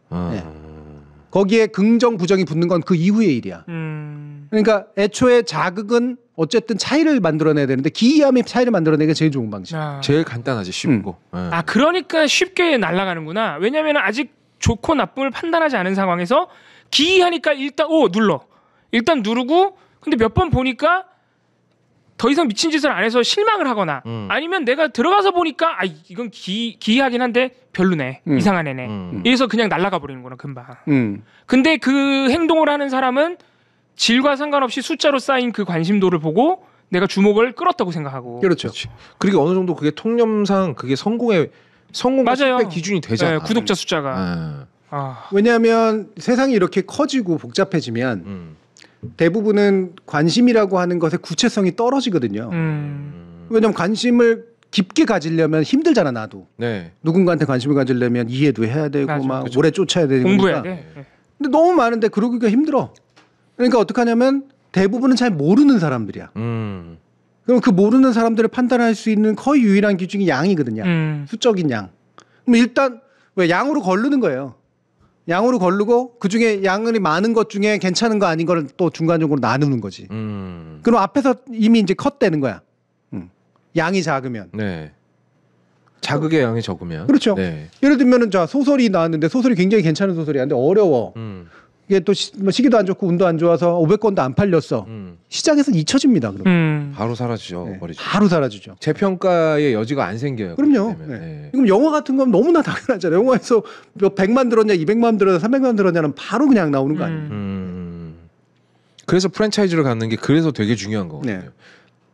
[SPEAKER 2] 거기에 긍정 부정이 붙는 건 그 이후의 일이야. 그러니까 애초에 자극은 어쨌든 차이를 만들어내야 되는데 기이함이 차이를 만들어내기가 제일 좋은 방식.
[SPEAKER 1] 제일 간단하지 쉽고.
[SPEAKER 3] 아 그러니까 쉽게 날아가는구나. 왜냐하면 아직 좋고 나쁨을 판단하지 않은 상황에서 기이하니까 일단 눌러. 일단 누르고 근데 몇 번 보니까 더 이상 미친 짓을 안 해서 실망을 하거나 아니면 내가 들어가서 보니까 이건 기이하긴 한데 별로네. 이상한 애네. 이래서 그냥 날아가 버리는구나 금방. 근데 그 행동을 하는 사람은 질과 상관없이 숫자로 쌓인 그 관심도를 보고 내가 주목을 끌었다고 생각하고.
[SPEAKER 2] 그렇죠.
[SPEAKER 1] 그리고 어느 정도 그게 통념상 그게 성공과 실패 기준이 되잖아.
[SPEAKER 3] 구독자 숫자가.
[SPEAKER 2] 왜냐하면 세상이 이렇게 커지고 복잡해지면 대부분은 관심이라고 하는 것의 구체성이 떨어지거든요. 왜냐하면 관심을 깊게 가지려면 힘들잖아 나도. 누군가한테 관심을 가지려면 이해도 해야 되고 막 오래 쫓아야 되고
[SPEAKER 3] 공부해야 돼.
[SPEAKER 2] 근데 너무 많은데 그러기가 힘들어. 그러니까 어떻게 하냐면 대부분은 잘 모르는 사람들이야. 그럼 그 모르는 사람들을 판단할 수 있는 거의 유일한 기준이 양이거든요. 수적인 양. 그럼 일단 왜 양으로 거르는 거예요. 양으로 거르고 그중에 양이 많은 것 중에 괜찮은 거 아닌 거를 또 중간적으로 나누는 거지. 그럼 앞에서 이미 이제 컷되는 거야. 양이 작으면.
[SPEAKER 1] 자극의 양이 적으면.
[SPEAKER 2] 그렇죠. 예를 들면은 자 소설이 나왔는데 소설이 굉장히 괜찮은 소설이야. 근데 어려워. 이게 또 시기도 안 좋고 운도 안 좋아서 500권도 안 팔렸어. 시장에서는 잊혀집니다. 그럼
[SPEAKER 1] 바로 사라지죠. 버리죠.
[SPEAKER 2] 바로 사라지죠.
[SPEAKER 1] 재평가의 여지가 안 생겨요.
[SPEAKER 2] 그럼요. 그럼 영화 같은 건 너무나 당연하잖아요. 영화에서 몇 100만 들었냐, 200만 들었냐, 300만 들었냐는 바로 그냥 나오는 거 아니에요.
[SPEAKER 1] 그래서 프랜차이즈를 갖는 게 그래서 되게 중요한 거거든요.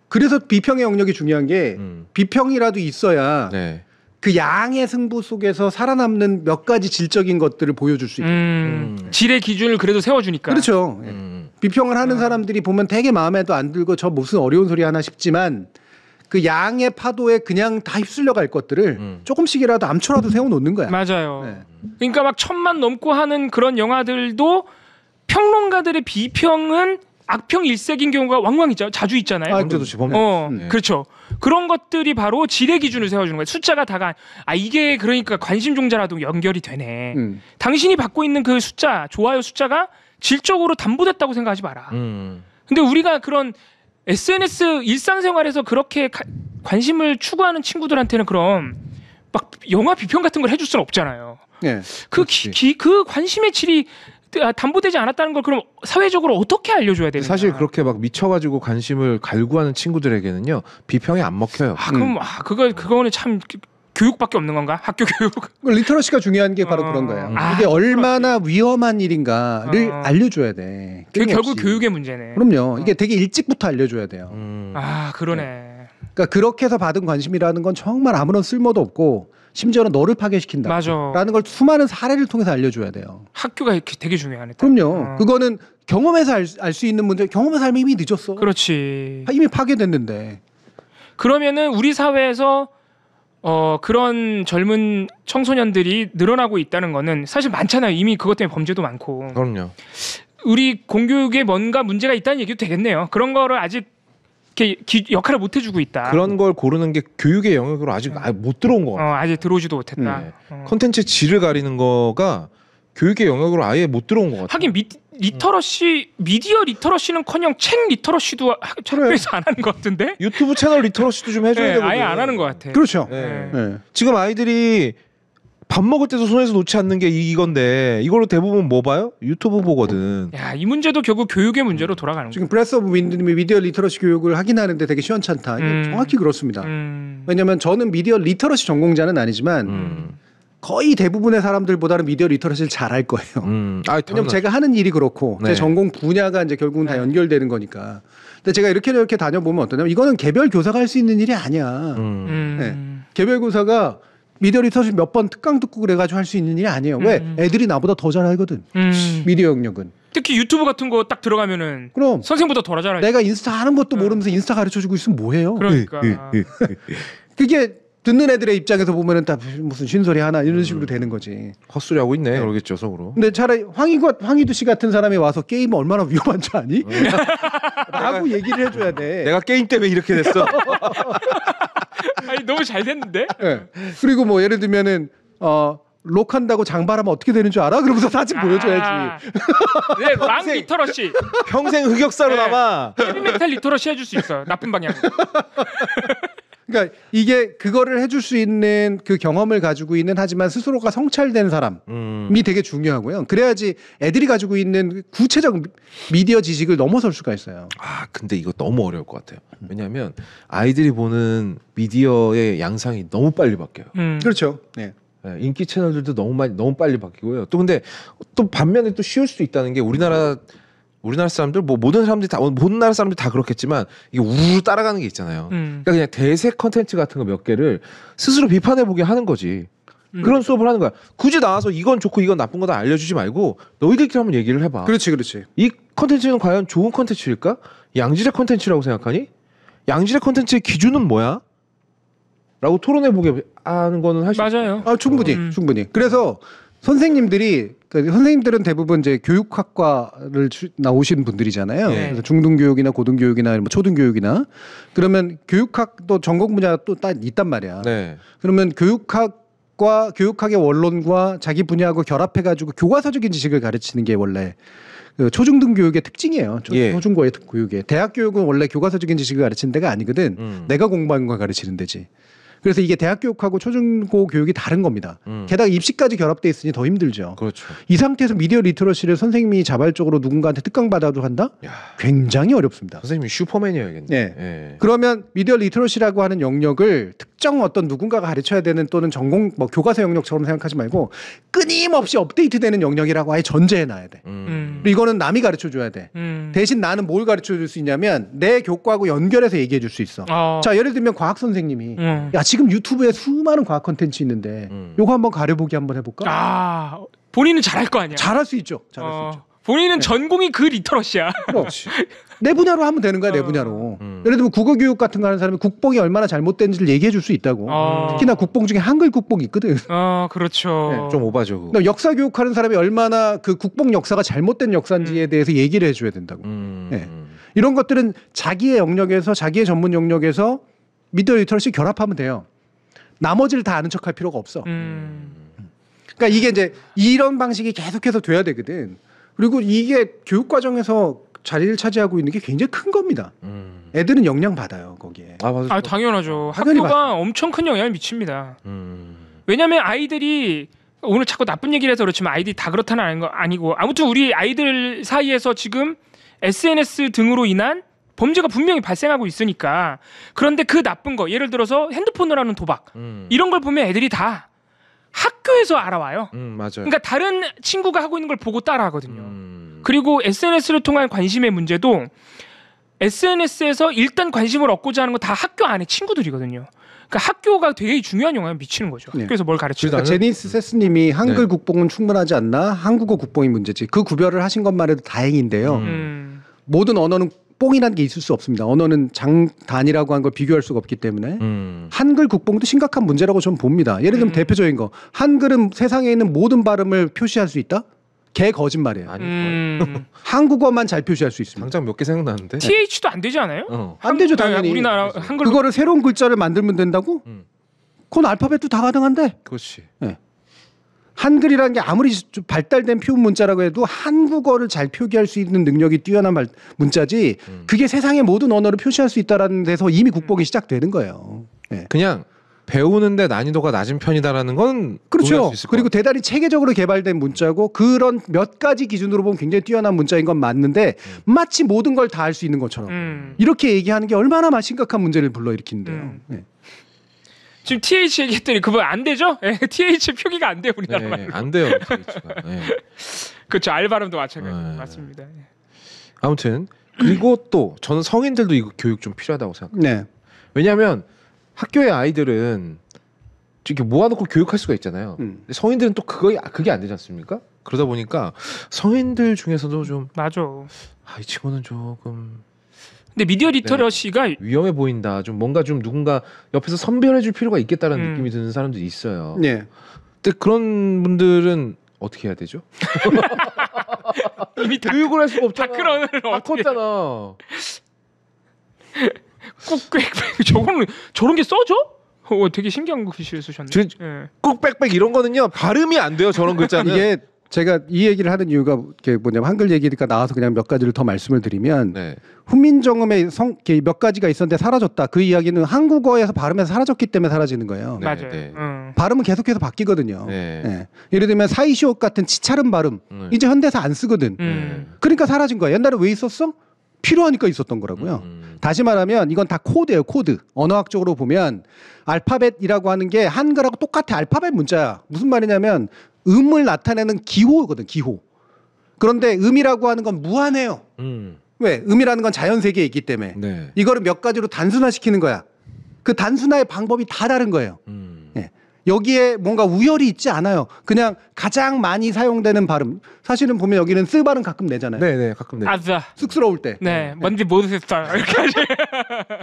[SPEAKER 2] 그래서 비평의 영역이 중요한 게 비평이라도 있어야 그 양의 승부 속에서 살아남는 몇 가지 질적인 것들을 보여줄 수 있거든요.
[SPEAKER 3] 질의 기준을 그래도 세워주니까.
[SPEAKER 2] 그렇죠. 비평을 하는 사람들이 보면 되게 마음에도 안 들고 저 무슨 어려운 소리 하나 싶지만 그 양의 파도에 그냥 다 휩쓸려 갈 것들을 조금씩이라도 암초라도 세워놓는 거야.
[SPEAKER 3] 맞아요. 그러니까 막 1000만 넘고 하는 그런 영화들도 평론가들의 비평은 악평 일색인 경우가 왕왕 있잖아요. 자주 있잖아요.
[SPEAKER 1] 언제도 보면.
[SPEAKER 3] 그렇죠. 그런 것들이 바로 질의 기준을 세워주는 거예요. 숫자가 다가 이게 그러니까 관심 종자라도 연결이 되네. 당신이 받고 있는 그 숫자, 좋아요 숫자가 질적으로 담보됐다고 생각하지 마라. 근데 우리가 그런 SNS 일상생활에서 그렇게 관심을 추구하는 친구들한테는 그럼 막 영화 비평 같은 걸 해줄 수는 없잖아요. 그 관심의 질이 담보되지 않았다는 걸 그럼 사회적으로 어떻게 알려줘야 되는가?
[SPEAKER 1] 사실 그렇게 막 미쳐가지고 관심을 갈구하는 친구들에게는요 비평이 안 먹혀요.
[SPEAKER 3] 그럼 그거는 참 교육밖에 없는 건가? 학교 교육.
[SPEAKER 2] 리터러시가 중요한 게 바로 그런 거예요. 이게 얼마나 위험한 일인가를 알려줘야 돼.
[SPEAKER 3] 그게 결국 교육의 문제네.
[SPEAKER 2] 그럼요. 이게 되게 일찍부터 알려줘야 돼요.
[SPEAKER 3] 그러네.
[SPEAKER 2] 그러니까 그렇게 해서 받은 관심이라는 건 정말 아무런 쓸모도 없고 심지어는 너를 파괴시킨다. 라는 걸 수많은 사례를 통해서 알려줘야 돼요.
[SPEAKER 3] 학교가 되게 중요하네.
[SPEAKER 2] 그럼요. 그거는 경험해서 알 수 있는 문제. 경험해서 알면 이미 늦었어.
[SPEAKER 3] 그렇지.
[SPEAKER 2] 이미 파괴됐는데.
[SPEAKER 3] 그러면은 우리 사회에서 그런 젊은 청소년들이 늘어나고 있다는 거는 사실 많잖아요. 이미 그것 때문에 범죄도 많고.
[SPEAKER 1] 그럼요.
[SPEAKER 3] 우리 공교육에 뭔가 문제가 있다는 얘기도 되겠네요. 그런 거를 아직 역할을 못 해주고 있다.
[SPEAKER 1] 그런 걸 고르는 게 교육의 영역으로 아직 못 들어온 것 같아요.
[SPEAKER 3] 아직 들어오지도 못했다.
[SPEAKER 1] 콘텐츠 질을 가리는 거가 교육의 영역으로 아예 못 들어온 것 같아요.
[SPEAKER 3] 하긴 미디어 리터러시는커녕 책 리터러시도 학교에서 안 하는 것 같은데?
[SPEAKER 1] 유튜브 채널 리터러시도 좀 해줘야 되거든요.
[SPEAKER 3] 아예 안 하는 것 같아.
[SPEAKER 2] 그렇죠.
[SPEAKER 1] 지금 아이들이 밥 먹을 때도 손에서 놓지 않는 게 이건데 이걸로 대부분 뭐 봐요? 유튜브 보거든.
[SPEAKER 3] 이 문제도 결국 교육의 문제로 돌아가는 거예요.
[SPEAKER 2] 지금 브레스 오브 윈드님이 미디어 리터러시 교육을 하긴 하는데 되게 시원찮다. 이게 정확히 그렇습니다. 왜냐하면 저는 미디어 리터러시 전공자는 아니지만 거의 대부분의 사람들보다는 미디어 리터러시를 잘할 거예요. 왜냐면 제가 하는 일이 그렇고 제 전공 분야가 이제 결국은 다 연결되는 거니까. 근데 제가 이렇게 다녀보면 어떠냐면 이거는 개별 교사가 할 수 있는 일이 아니야. 개별 교사가 미디어 리터러시 몇 번 특강 듣고 그래가지고 할 수 있는 일이 아니에요. 왜? 애들이 나보다 더 잘 알거든. 미디어 영역은.
[SPEAKER 3] 특히 유튜브 같은 거 딱 들어가면은
[SPEAKER 2] 그럼
[SPEAKER 3] 선생보다 덜 하잖아요.
[SPEAKER 2] 내가 인스타 하는 것도 모르면서 인스타 가르쳐주고 있으면 뭐해요?
[SPEAKER 3] 그러니까
[SPEAKER 2] 그게 듣는 애들의 입장에서 보면은 다 무슨 쉰소리 하나 이런 식으로 되는 거지.
[SPEAKER 1] 헛소리 하고 있네. 그러겠죠, 속으로.
[SPEAKER 2] 근데 차라리 황희두 씨 같은 사람이 와서 게임 얼마나 위험한 줄 아니? 라고 얘기를 해줘야 돼.
[SPEAKER 1] 내가 게임 때문에 이렇게 됐어.
[SPEAKER 3] 아니 너무 잘 됐는데?
[SPEAKER 2] 네. 그리고 뭐 예를 들면은 록한다고 장발하면 어떻게 되는 줄 알아? 그러면서 사진 보여줘야지.
[SPEAKER 3] 네, 랑 리터러시.
[SPEAKER 1] 평생 흑역사로 남아.
[SPEAKER 3] 헤비메탈 리터러시 해줄 수 있어요. 나쁜 방향.
[SPEAKER 2] 그러니까 이게 그거를 해줄 수 있는 그 경험을 가지고 있는 하지만 스스로가 성찰된 사람이 되게 중요하고요. 그래야지 애들이 가지고 있는 구체적 미디어 지식을 넘어설 수가 있어요.
[SPEAKER 1] 아 근데 이거 너무 어려울 것 같아요. 왜냐하면 아이들이 보는 미디어의 양상이 너무 빨리 바뀌어요.
[SPEAKER 2] 그렇죠. 네.
[SPEAKER 1] 네, 인기 채널들도 너무 빨리 바뀌고요. 또 근데 또 반면에 또 쉬울 수도 있다는 게 우리나라 사람들 뭐 모든 나라 사람들이 다 그렇겠지만 이게 우르르 따라가는 게 있잖아요. 그러니까 그냥 대세 컨텐츠 같은 거 몇 개를 스스로 비판해 보게 하는 거지. 그런 수업을 하는 거야. 굳이 나와서 이건 좋고 이건 나쁜 거다 알려주지 말고 너희들끼리 한번 얘기를 해봐.
[SPEAKER 2] 그렇지.
[SPEAKER 1] 이 컨텐츠는 과연 좋은 컨텐츠일까? 양질의 컨텐츠라고 생각하니? 양질의 컨텐츠의 기준은 뭐야? 라고 토론해 보게 하는 거는 할 수
[SPEAKER 3] 맞아요.
[SPEAKER 2] 충분히. 그래서 선생님들은 대부분 이제 교육학과를 나오신 분들이잖아요.
[SPEAKER 1] 네.
[SPEAKER 2] 그래서 중등교육이나 고등교육이나 뭐 초등교육이나 그러면 교육학도 전공 분야가 또 딱 있단 말이야.
[SPEAKER 1] 네.
[SPEAKER 2] 그러면 교육학의 원론과 자기 분야하고 결합해가지고 교과서적인 지식을 가르치는 게 원래 그 초중등 교육의 특징이에요. 초중고의 교육의. 대학 교육은 원래 교과서적인 지식을 가르치는 데가 아니거든. 내가 공부한 걸 가르치는 데지. 그래서 이게 대학 교육하고 초중고 교육이 다른 겁니다. 게다가 입시까지 결합돼 있으니 더 힘들죠.
[SPEAKER 1] 그렇죠.
[SPEAKER 2] 이 상태에서 미디어 리터러시를 선생님이 자발적으로 누군가한테 특강받아도 한다?
[SPEAKER 1] 야.
[SPEAKER 2] 굉장히 어렵습니다.
[SPEAKER 1] 선생님이 슈퍼맨이어야겠네.
[SPEAKER 2] 네.
[SPEAKER 1] 네.
[SPEAKER 2] 그러면 미디어 리터러시라고 하는 영역을 특정 어떤 누군가가 가르쳐야 되는 또는 전공 뭐 교과서 영역처럼 생각하지 말고 끊임없이 업데이트되는 영역이라고 아예 전제해 놔야 돼. 그리고 이거는 남이 가르쳐 줘야 돼. 대신 나는 뭘 가르쳐 줄 수 있냐면 내 교과하고 연결해서 얘기해 줄 수 있어. 자, 예를 들면 과학 선생님이 야, 지금 유튜브에 수많은 과학 콘텐츠 있는데 요거 한번 가려보기 한번 해볼까?
[SPEAKER 3] 본인은 잘할 거 아니야.
[SPEAKER 2] 잘할 수 있죠. 잘할 수 있죠.
[SPEAKER 3] 본인은 전공이 그 리터러시야.
[SPEAKER 2] 그렇지. 내 분야로 하면 되는 거야. 내 분야로. 예를 들면 국어교육 같은 거 하는 사람이 국뽕이 얼마나 잘못된지를 얘기해 줄 수 있다고. 특히나 국뽕 중에 한글 국뽕이 있거든.
[SPEAKER 3] 그렇죠.
[SPEAKER 2] 네.
[SPEAKER 1] 좀 오바죠.
[SPEAKER 2] 그럼 역사 교육하는 사람이 얼마나 그 국뽕 역사가 잘못된 역사인지에 대해서 얘기를 해줘야 된다고. 네. 이런 것들은 자기의 영역에서 자기의 전문 영역에서 미디어 리터러시 결합하면 돼요. 나머지를 다 아는 척할 필요가 없어. 그러니까 이게 이제 이런 방식이 계속해서 돼야 되거든. 그리고 이게 교육 과정에서 자리를 차지하고 있는 게 굉장히 큰 겁니다. 애들은 영향 받아요 거기에.
[SPEAKER 1] 맞아요.
[SPEAKER 3] 당연하죠. 학교가 엄청 큰 영향을 미칩니다. 왜냐하면 아이들이 오늘 자꾸 나쁜 얘기를 해서 그렇지만 아이들이 다 그렇다는 거 아니고 아무튼 우리 아이들 사이에서 지금 SNS 등으로 인한 범죄가 분명히 발생하고 있으니까. 그런데 그 나쁜 거 예를 들어서 핸드폰으로 하는 도박 이런 걸 보면 애들이 다 학교에서 알아와요.
[SPEAKER 1] 맞아요.
[SPEAKER 3] 그러니까 다른 친구가 하고 있는 걸 보고 따라하거든요. 그리고 SNS를 통한 관심의 문제도 SNS에서 일단 관심을 얻고자 하는 건 다 학교 안에 친구들이거든요. 그러니까 학교가 되게 중요한 영향을 미치는 거죠.
[SPEAKER 2] 네.
[SPEAKER 3] 학교에서 뭘 가르치는.
[SPEAKER 2] 그러니까 제니스 세스님이 한글 국뽕은 충분하지 않나? 한국어 국뽕이 문제지. 그 구별을 하신 것만 해도 다행인데요. 모든 언어는 뽕이라는 게 있을 수 없습니다. 언어는 장단이라고 하는 걸 비교할 수가 없기 때문에 한글 국뽕도 심각한 문제라고 저는 봅니다. 예를 들면 대표적인 거 한글은 세상에 있는 모든 발음을 표시할 수 있다? 개 거짓말이에요. 한국어만 잘 표시할 수 있습니다.
[SPEAKER 1] 당장 몇 개 생각나는데.
[SPEAKER 3] TH도 안 되지 않아요?
[SPEAKER 2] 안 되죠 당연히.
[SPEAKER 3] 우리나라 한글
[SPEAKER 2] 그거를 새로운 글자를 만들면 된다고? 그건 알파벳도 다 가능한데.
[SPEAKER 1] 그렇지.
[SPEAKER 2] 네. 한글이라는 게 아무리 좀 발달된 표현 문자라고 해도 한국어를 잘 표기할 수 있는 능력이 뛰어난 문자지 그게 세상의 모든 언어를 표시할 수 있다라는 데서 이미 국뽕이 시작되는 거예요. 네.
[SPEAKER 1] 그냥 배우는데 난이도가 낮은 편이다라는 건
[SPEAKER 2] 그렇죠. 그리고 대단히 체계적으로 개발된 문자고 그런 몇 가지 기준으로 보면 굉장히 뛰어난 문자인 건 맞는데 마치 모든 걸 다 할 수 있는 것처럼 이렇게 얘기하는 게 얼마나 심각한 문제를 불러일으키는데요. 네.
[SPEAKER 3] 지금 TH 얘기했더니 그거 안 되죠? 네, TH 표기가 안 돼요 우리나라
[SPEAKER 1] 네,
[SPEAKER 3] 말고.
[SPEAKER 1] 안 돼요. TH가. 네.
[SPEAKER 3] 그렇죠. 알 발음도 마찬가지. 맞습니다.
[SPEAKER 1] 아무튼 그리고 또 저는 성인들도 이거 교육 좀 필요하다고 생각해요.
[SPEAKER 2] 네.
[SPEAKER 1] 왜냐하면 학교의 아이들은 이렇게 모아놓고 교육할 수가 있잖아요. 근데 성인들은 또 그게 안 되지 않습니까? 그러다 보니까 성인들 중에서도 좀
[SPEAKER 3] 맞아.
[SPEAKER 1] 이 친구는 조금
[SPEAKER 3] 근데 미디어 리터러시가
[SPEAKER 1] 위험해 보인다. 좀 뭔가 좀 누군가 옆에서 선별해줄 필요가 있겠다라는 느낌이 드는 사람들이 있어요.
[SPEAKER 2] 네.
[SPEAKER 1] 근데 그런 분들은 어떻게 해야 되죠?
[SPEAKER 3] 이미
[SPEAKER 1] 교육을 할 수가 없잖아.
[SPEAKER 3] 다크런을
[SPEAKER 1] 다 컸잖아.
[SPEAKER 3] 저거는 저런 게 써져? 되게 신기한 글씨를 쓰셨네.
[SPEAKER 1] 꾹빽빽 이런 거는요 발음이 안 돼요. 저런 글자는.
[SPEAKER 2] 이게 제가 이 얘기를 하는 이유가 뭐냐면 한글 얘기니까 나와서 그냥 몇 가지를 더 말씀을 드리면 훈민정음에 몇 가지가 있었는데 사라졌다. 그 이야기는 한국어에서 발음에서 사라졌기 때문에 사라지는 거예요.
[SPEAKER 3] 맞아요.
[SPEAKER 2] 발음은 계속해서 바뀌거든요. 예를 들면 사이시옷 같은 치차른 발음 이제 현대에서 안 쓰거든. 그러니까 사라진 거야. 옛날에 왜 있었어? 필요하니까 있었던 거라고요. 다시 말하면 이건 다 코드예요. 코드. 언어학적으로 보면 알파벳이라고 하는 게 한글하고 똑같아. 알파벳 문자야. 무슨 말이냐면 음을 나타내는 기호거든. 기호. 그런데 음이라고 하는 건 무한해요. 왜? 음이라는 건 자연세계에 있기 때문에. 이거를 몇 가지로 단순화시키는 거야. 그 단순화의 방법이 다 다른 거예요. 여기에 뭔가 우열이 있지 않아요. 그냥 가장 많이 사용되는 발음. 사실은 보면 여기는 쓰 발음 가끔 내잖아요.
[SPEAKER 1] 네네, 가끔 내.
[SPEAKER 3] 아자.
[SPEAKER 2] 쑥스러울 때.
[SPEAKER 3] 네, 뭔지 모르겠어요.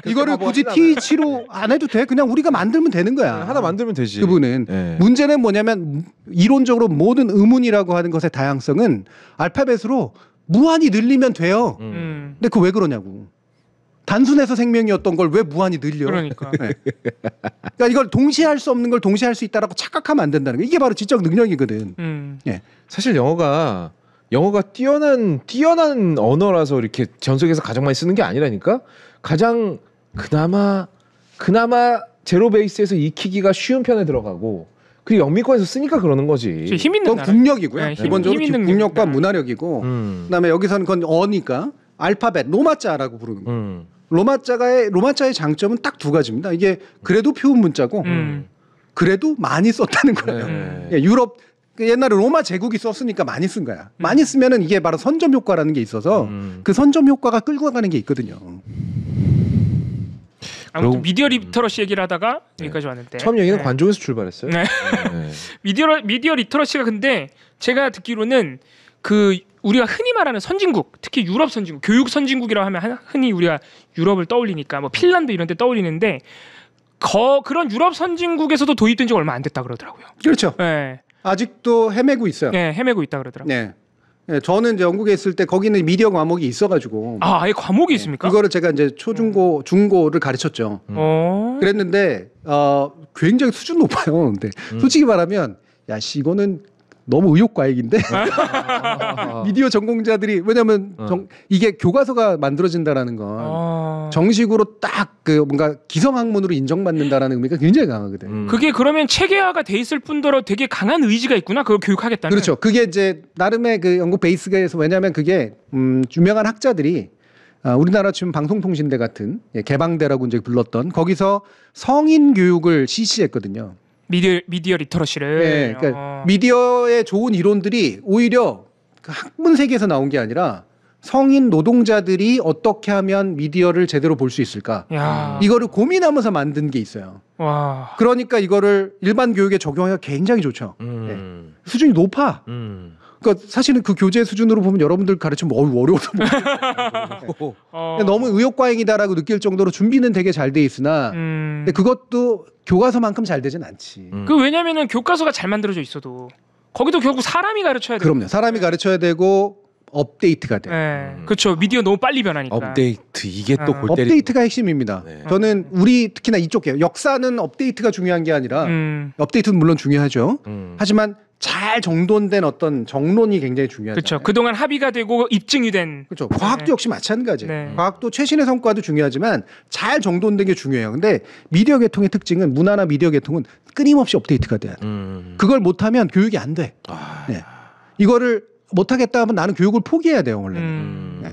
[SPEAKER 2] 이거를 굳이 TH로 안 해도 돼. 그냥 우리가 만들면 되는 거야.
[SPEAKER 1] 하나 만들면 되지.
[SPEAKER 2] 그분은. 문제는 뭐냐면 이론적으로 모든 음운이라고 하는 것의 다양성은 알파벳으로 무한히 늘리면 돼요. 근데 그거 왜 그러냐고. 단순해서 생명이었던 걸 왜 무한히 늘려?
[SPEAKER 3] 그러니까.
[SPEAKER 2] 그러니까 이걸 동시에 할 수 없는 걸 동시에 할 수 있다라고 착각하면 안 된다는 거. 이게 바로 지적 능력이거든.
[SPEAKER 1] 사실 영어가 뛰어난 언어라서 이렇게 전 세계에서 가장 많이 쓰는 게 아니라니까. 가장 그나마 제로 베이스에서 익히기가 쉬운 편에 들어가고. 그리고 영미권에서 쓰니까 그러는 거지.
[SPEAKER 3] 힘 있는
[SPEAKER 2] 그건 국력이고요.
[SPEAKER 3] 네,
[SPEAKER 2] 기본적으로 국력과 문화력이고. 그다음에 여기서는 그건 어니까 알파벳 로마자라고 부르는 거예요. 로마자의 장점은 딱 두 가지입니다. 이게 그래도 표운 문자고 그래도 많이 썼다는 거예요. 유럽 옛날에 로마 제국이 썼으니까 많이 쓴 거야. 많이 쓰면은 이게 바로 선점 효과라는 게 있어서 그 선점 효과가 끌고 가는 게 있거든요.
[SPEAKER 3] 아무튼 미디어 리터러시 얘기를 하다가 여기까지 왔는데
[SPEAKER 1] 처음 얘기는 관종에서 출발했어요.
[SPEAKER 3] 미디어 리터러시가 근데 제가 듣기로는 우리가 흔히 말하는 선진국, 특히 유럽 선진국, 교육 선진국이라고 하면 흔히 우리가 유럽을 떠올리니까 뭐 핀란드 이런 데 떠올리는데 그런 유럽 선진국에서도 도입된 지 얼마 안 됐다 그러더라고요.
[SPEAKER 2] 그렇죠. 네. 아직도 헤매고 있어요.
[SPEAKER 3] 네, 헤매고 있다 그러더라고요.
[SPEAKER 2] 네. 저는 이제 영국에 있을 때 거기는 미디어 과목이 있어가지고
[SPEAKER 3] 아예 과목이 있습니까?
[SPEAKER 2] 그거를 제가 이제 초중고 중고를 가르쳤죠. 그랬는데 굉장히 수준 높아요. 근데 솔직히 말하면 이거는 너무 의욕과액인데 미디어 전공자들이 왜냐하면 이게 교과서가 만들어진다라는 건 정식으로 딱 뭔가 기성학문으로 인정받는다라는 의미가 굉장히 강하거든.
[SPEAKER 3] 그게 그러면 체계화가 돼 있을 뿐더러 되게 강한 의지가 있구나. 그걸 교육하겠다는.
[SPEAKER 2] 그렇죠. 그게 이제 나름의 그 연구 베이스가 해서 왜냐하면 그게 유명한 학자들이 우리나라 지금 방송통신대 같은 개방대라고 이제 불렀던 거기서 성인 교육을 실시했거든요.
[SPEAKER 3] 미디어 리터러시를.
[SPEAKER 2] 네, 그러니까 미디어의 좋은 이론들이 오히려 그 학문 세계에서 나온 게 아니라 성인 노동자들이 어떻게 하면 미디어를 제대로 볼 수 있을까? 이거를 고민하면서 만든 게 있어요.
[SPEAKER 3] 와.
[SPEAKER 2] 그러니까 이거를 일반 교육에 적용하기가 굉장히 좋죠. 네. 수준이 높아. 그러니까 사실은 그 교재 수준으로 보면 여러분들 가르치면 어려워서 너무 의욕과잉이다라고 느낄 정도로 준비는 되게 잘 돼 있으나 근데 그것도 교과서만큼 잘 되진 않지.
[SPEAKER 3] 왜냐면은 교과서가 잘 만들어져 있어도 거기도 결국 사람이 가르쳐야 돼요.
[SPEAKER 2] 그럼요. 사람이 가르쳐야 되고 업데이트가 돼요.
[SPEAKER 3] 네. 그렇죠. 미디어 너무 빨리 변하니까.
[SPEAKER 1] 업데이트 이게 또 골 때리는
[SPEAKER 2] 업데이트가 핵심입니다. 네. 저는 우리 특히나 이쪽이에요. 역사는 업데이트가 중요한 게 아니라 업데이트는 물론 중요하죠. 하지만 잘 정돈된 어떤 정론이 굉장히 중요하죠.
[SPEAKER 3] 그렇죠. 그동안 합의가 되고 입증이 된.
[SPEAKER 2] 그렇죠. 과학도 역시 마찬가지예요. 네. 과학도 최신의 성과도 중요하지만 잘 정돈된 게 중요해요. 근데 미디어 계통의 특징은 문화나 미디어 계통은 끊임없이 업데이트가 돼야 돼. 그걸 못하면 교육이 안 돼. 네. 이거를 못하겠다 하면 나는 교육을 포기해야 돼요. 원래는. 네.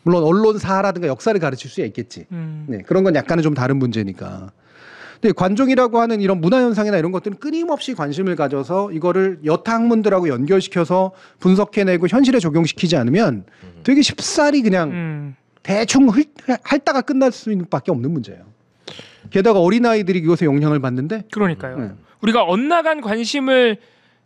[SPEAKER 2] 물론 언론사라든가 역사를 가르칠 수 있겠지. 네. 그런 건 약간은 좀 다른 문제니까. 근데 관종이라고 하는 이런 문화현상이나 이런 것들은 끊임없이 관심을 가져서 이거를 여타 학문들하고 연결시켜서 분석해내고 현실에 적용시키지 않으면 되게 쉽사리 그냥 대충 핥다가 끝날 수밖에 없는 문제예요. 게다가 어린아이들이 이것에 영향을 받는데
[SPEAKER 3] 그러니까요. 우리가 엇나간 관심을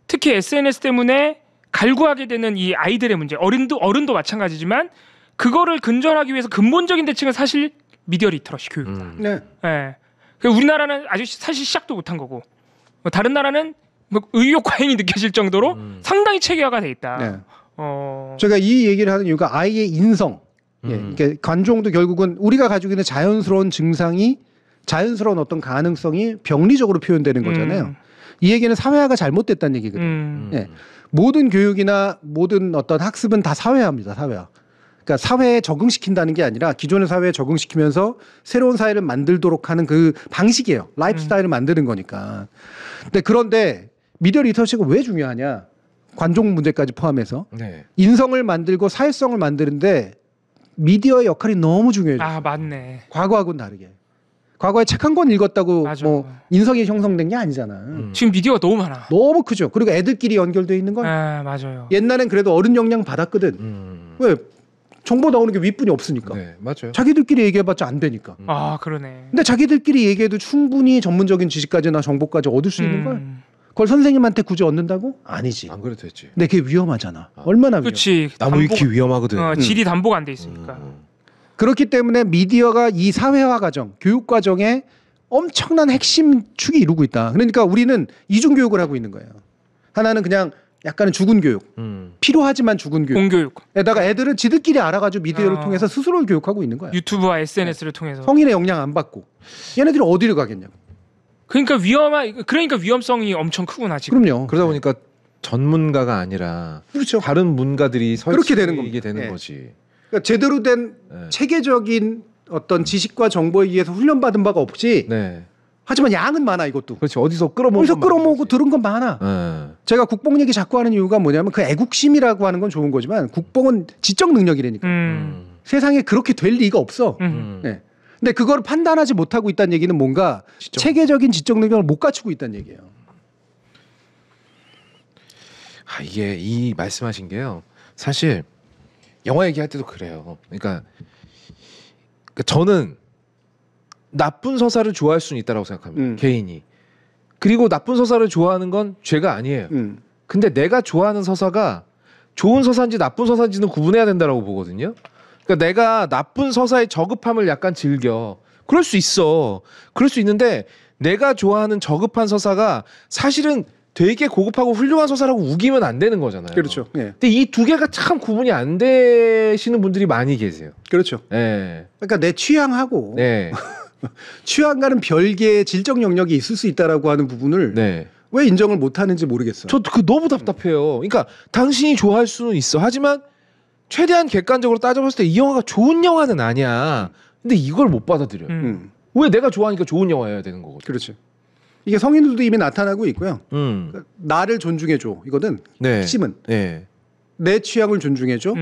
[SPEAKER 3] 특히 SNS 때문에 갈구하게 되는 이 아이들의 문제, 어른도 마찬가지지만 그거를 근절하기 위해서 근본적인 대책은 사실 미디어 리터러시 교육이다.
[SPEAKER 2] 네.
[SPEAKER 3] 네. 우리나라는 아직 사실 시작도 못한 거고 다른 나라는 의욕 과잉이 느껴질 정도로 상당히 체계화가 돼 있다.
[SPEAKER 2] 네. 제가 이 얘기를 하는 이유가 아이의 인성. 그러니까 관종도 결국은 우리가 가지고 있는 자연스러운 증상이 자연스러운 어떤 가능성이 병리적으로 표현되는 거잖아요. 이 얘기는 사회화가 잘못됐다는 얘기거든요. 예. 모든 교육이나 모든 어떤 학습은 다 사회화입니다. 사회화. 그러니까 사회에 적응시킨다는 게 아니라 기존의 사회에 적응시키면서 새로운 사회를 만들도록 하는 그 방식이에요. 라이프 스타일을 만드는 거니까. 그런데 미디어 리터러시가 왜 중요하냐? 관종 문제까지 포함해서 네. 인성을 만들고 사회성을 만드는데 미디어의 역할이 너무 중요해요.
[SPEAKER 3] 아 맞네.
[SPEAKER 2] 과거하고는 다르게. 과거에 책 한 권 읽었다고 뭐 인성이 형성된 게 아니잖아.
[SPEAKER 3] 지금 미디어가 너무 많아.
[SPEAKER 2] 너무 크죠. 그리고 애들끼리 연결돼 있는 건.
[SPEAKER 3] 아 맞아요.
[SPEAKER 2] 옛날엔 그래도 어른 영향 받았거든. 왜? 정보 나오는 게 윗분이 없으니까.
[SPEAKER 1] 네, 맞아요.
[SPEAKER 2] 자기들끼리 얘기해봤자 안 되니까.
[SPEAKER 3] 아 그러네.
[SPEAKER 2] 근데 자기들끼리 얘기해도 충분히 전문적인 지식까지나 정보까지 얻을 수 있는 걸. 그걸 선생님한테 굳이 얻는다고? 아니지.
[SPEAKER 1] 안 그래도 됐지.
[SPEAKER 2] 근데 그게 위험하잖아. 얼마나 위험해.
[SPEAKER 3] 그렇지.
[SPEAKER 1] 나무 위키 위험하거든.
[SPEAKER 3] 질이 담보가 안 돼 있으니까.
[SPEAKER 2] 그렇기 때문에 미디어가 이 사회화 과정, 교육 과정에 엄청난 핵심 축이 이루고 있다. 그러니까 우리는 이중 교육을 하고 있는 거예요. 하나는 그냥 약간은 죽은 교육. 필요하지만 죽은 교육.
[SPEAKER 3] 공교육.
[SPEAKER 2] 에다가 애들은 지들끼리 알아가지고 미디어를 통해서 스스로를 교육하고 있는 거야.
[SPEAKER 3] 유튜브와 SNS를 통해서.
[SPEAKER 2] 성인의 영향 안 받고. 얘네들이 어디를 가겠냐고.
[SPEAKER 3] 그러니까 위험성이 엄청 크구나 지금.
[SPEAKER 2] 그럼요.
[SPEAKER 1] 그러다 보니까 전문가가 아니라
[SPEAKER 2] 그렇죠.
[SPEAKER 1] 다른 문가들이
[SPEAKER 2] 그렇게 되는
[SPEAKER 1] 이게 되는
[SPEAKER 2] 네.
[SPEAKER 1] 거지.
[SPEAKER 2] 그러니까 제대로 된 체계적인 어떤 지식과 정보에 의해서 훈련받은 바가 없지.
[SPEAKER 1] 네.
[SPEAKER 2] 하지만 양은 많아 이것도.
[SPEAKER 1] 그렇지. 어디서 끌어모으고
[SPEAKER 2] 들은 건 많아. 제가 국뽕 얘기 자꾸 하는 이유가 뭐냐면 그 애국심이라고 하는 건 좋은 거지만 국뽕은 지적 능력이라니까. 세상에 그렇게 될 리가 없어. 네. 근데 그걸 판단하지 못하고 있다는 얘기는 뭔가 체계적인 지적 능력을 못 갖추고 있다는 얘기예요.
[SPEAKER 1] 아, 이게 이 말씀하신 게요. 사실 영화 얘기할 때도 그래요. 그러니까 저는 나쁜 서사를 좋아할 수는 있다고 생각합니다. 개인이. 그리고 나쁜 서사를 좋아하는 건 죄가 아니에요. 근데 내가 좋아하는 서사가 좋은 서사인지 나쁜 서사인지는 구분해야 된다고 보거든요. 그러니까 내가 나쁜 서사의 저급함을 약간 즐겨. 그럴 수 있어. 그럴 수 있는데 내가 좋아하는 저급한 서사가 사실은 되게 고급하고 훌륭한 서사라고 우기면 안 되는 거잖아요.
[SPEAKER 2] 그렇죠. 네.
[SPEAKER 1] 근데 이 두 개가 참 구분이 안 되시는 분들이 많이 계세요.
[SPEAKER 2] 그렇죠.
[SPEAKER 1] 네.
[SPEAKER 2] 그러니까 내 취향하고
[SPEAKER 1] 네.
[SPEAKER 2] 취향과는 별개의 질적 영역이 있을 수 있다라고 하는 부분을
[SPEAKER 1] 네.
[SPEAKER 2] 왜 인정을 못 하는지 모르겠어요.
[SPEAKER 1] 저도 그 너무 답답해요. 그러니까 당신이 좋아할 수는 있어. 하지만 최대한 객관적으로 따져봤을 때 이 영화가 좋은 영화는 아니야. 근데 이걸 못 받아들여요. 왜 내가 좋아하니까 좋은 영화여야 되는 거거든.
[SPEAKER 2] 그렇죠. 이게 성인들도 이미 나타나고 있고요. 그러니까 나를 존중해줘. 이거는
[SPEAKER 1] 네.
[SPEAKER 2] 핵심은.
[SPEAKER 1] 네.
[SPEAKER 2] 내 취향을 존중해줘.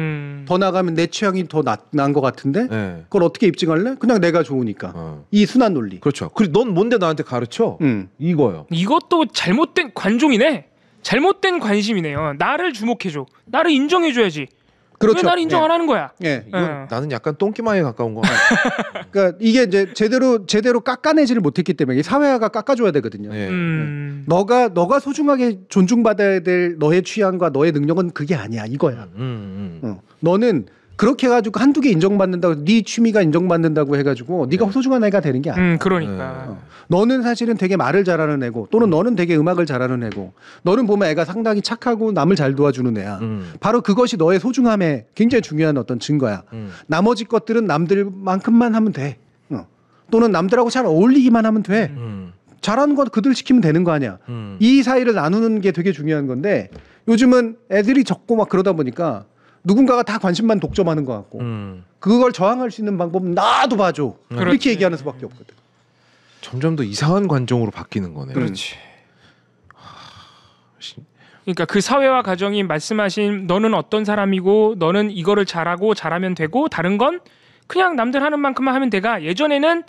[SPEAKER 2] 더 나가면 내 취향이 더 나은 것 같은데
[SPEAKER 1] 네.
[SPEAKER 2] 그걸 어떻게 입증할래? 그냥 내가 좋으니까. 이 순환 논리.
[SPEAKER 1] 그렇죠. 그리고 넌 뭔데 나한테 가르쳐? 이거요.
[SPEAKER 3] 이것도 잘못된 관종이네. 잘못된 관심이네요. 나를 주목해줘. 나를 인정해줘야지.
[SPEAKER 2] 그렇죠.
[SPEAKER 3] 왜 나를 인정 안 하는 거야?
[SPEAKER 2] 예.
[SPEAKER 1] 이건 나는 약간 똥기마에 가까운 거.
[SPEAKER 2] 그러니까 이게 이제 제대로 깎아내지를 못했기 때문에 사회화가 깎아줘야 되거든요.
[SPEAKER 1] 네.
[SPEAKER 2] 너가 소중하게 존중받아야 될 너의 취향과 너의 능력은 그게 아니야 이거야. 너는 그렇게 해가지고 한두 개 인정받는다고 네 취미가 인정받는다고 해가지고 네가 소중한 애가 되는 게 아니야.
[SPEAKER 3] 그러니까.
[SPEAKER 2] 너는 사실은 되게 말을 잘하는 애고 또는 너는 되게 음악을 잘하는 애고 너는 보면 애가 상당히 착하고 남을 잘 도와주는 애야. 바로 그것이 너의 소중함에 굉장히 중요한 어떤 증거야. 나머지 것들은 남들만큼만 하면 돼. 또는 남들하고 잘 어울리기만 하면 돼. 잘하는 건 그들 시키면 되는 거 아니야. 이 사이를 나누는 게 되게 중요한 건데 요즘은 애들이 적고 막 그러다 보니까 누군가가 다 관심만 독점하는 것 같고 그걸 저항할 수 있는 방법은 나도 봐줘. 이렇게 얘기하는 수밖에 없거든.
[SPEAKER 1] 점점 더 이상한 관종으로 바뀌는 거네요.
[SPEAKER 3] 그렇지. 그러니까 그 사회화 과정이 말씀하신 너는 어떤 사람이고 너는 이거를 잘하고 잘하면 되고 다른 건 그냥 남들 하는 만큼만 하면 돼가 예전에는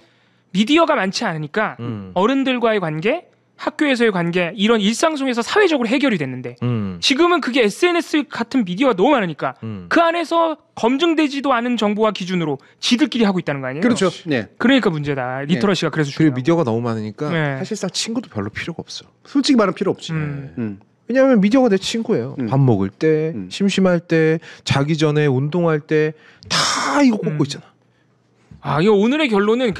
[SPEAKER 3] 미디어가 많지 않으니까 어른들과의 관계 학교에서의 관계 이런 일상 속에서 사회적으로 해결이 됐는데 지금은 그게 SNS 같은 미디어가 너무 많으니까 그 안에서 검증되지도 않은 정보와 기준으로 지들끼리 하고 있다는 거 아니에요?
[SPEAKER 2] 그렇죠. 네.
[SPEAKER 3] 그러니까 문제다. 리터러시가 그래서
[SPEAKER 1] 그리고 미디어가 너무 많으니까
[SPEAKER 3] 네.
[SPEAKER 1] 사실상 친구도 별로 필요가 없어.
[SPEAKER 2] 솔직히 말하면 필요 없지.
[SPEAKER 1] 왜냐하면 미디어가 내 친구예요. 밥 먹을 때, 심심할 때, 자기 전에 운동할 때 다 이거 꽂고 있잖아.
[SPEAKER 3] 아, 이거 오늘의 결론은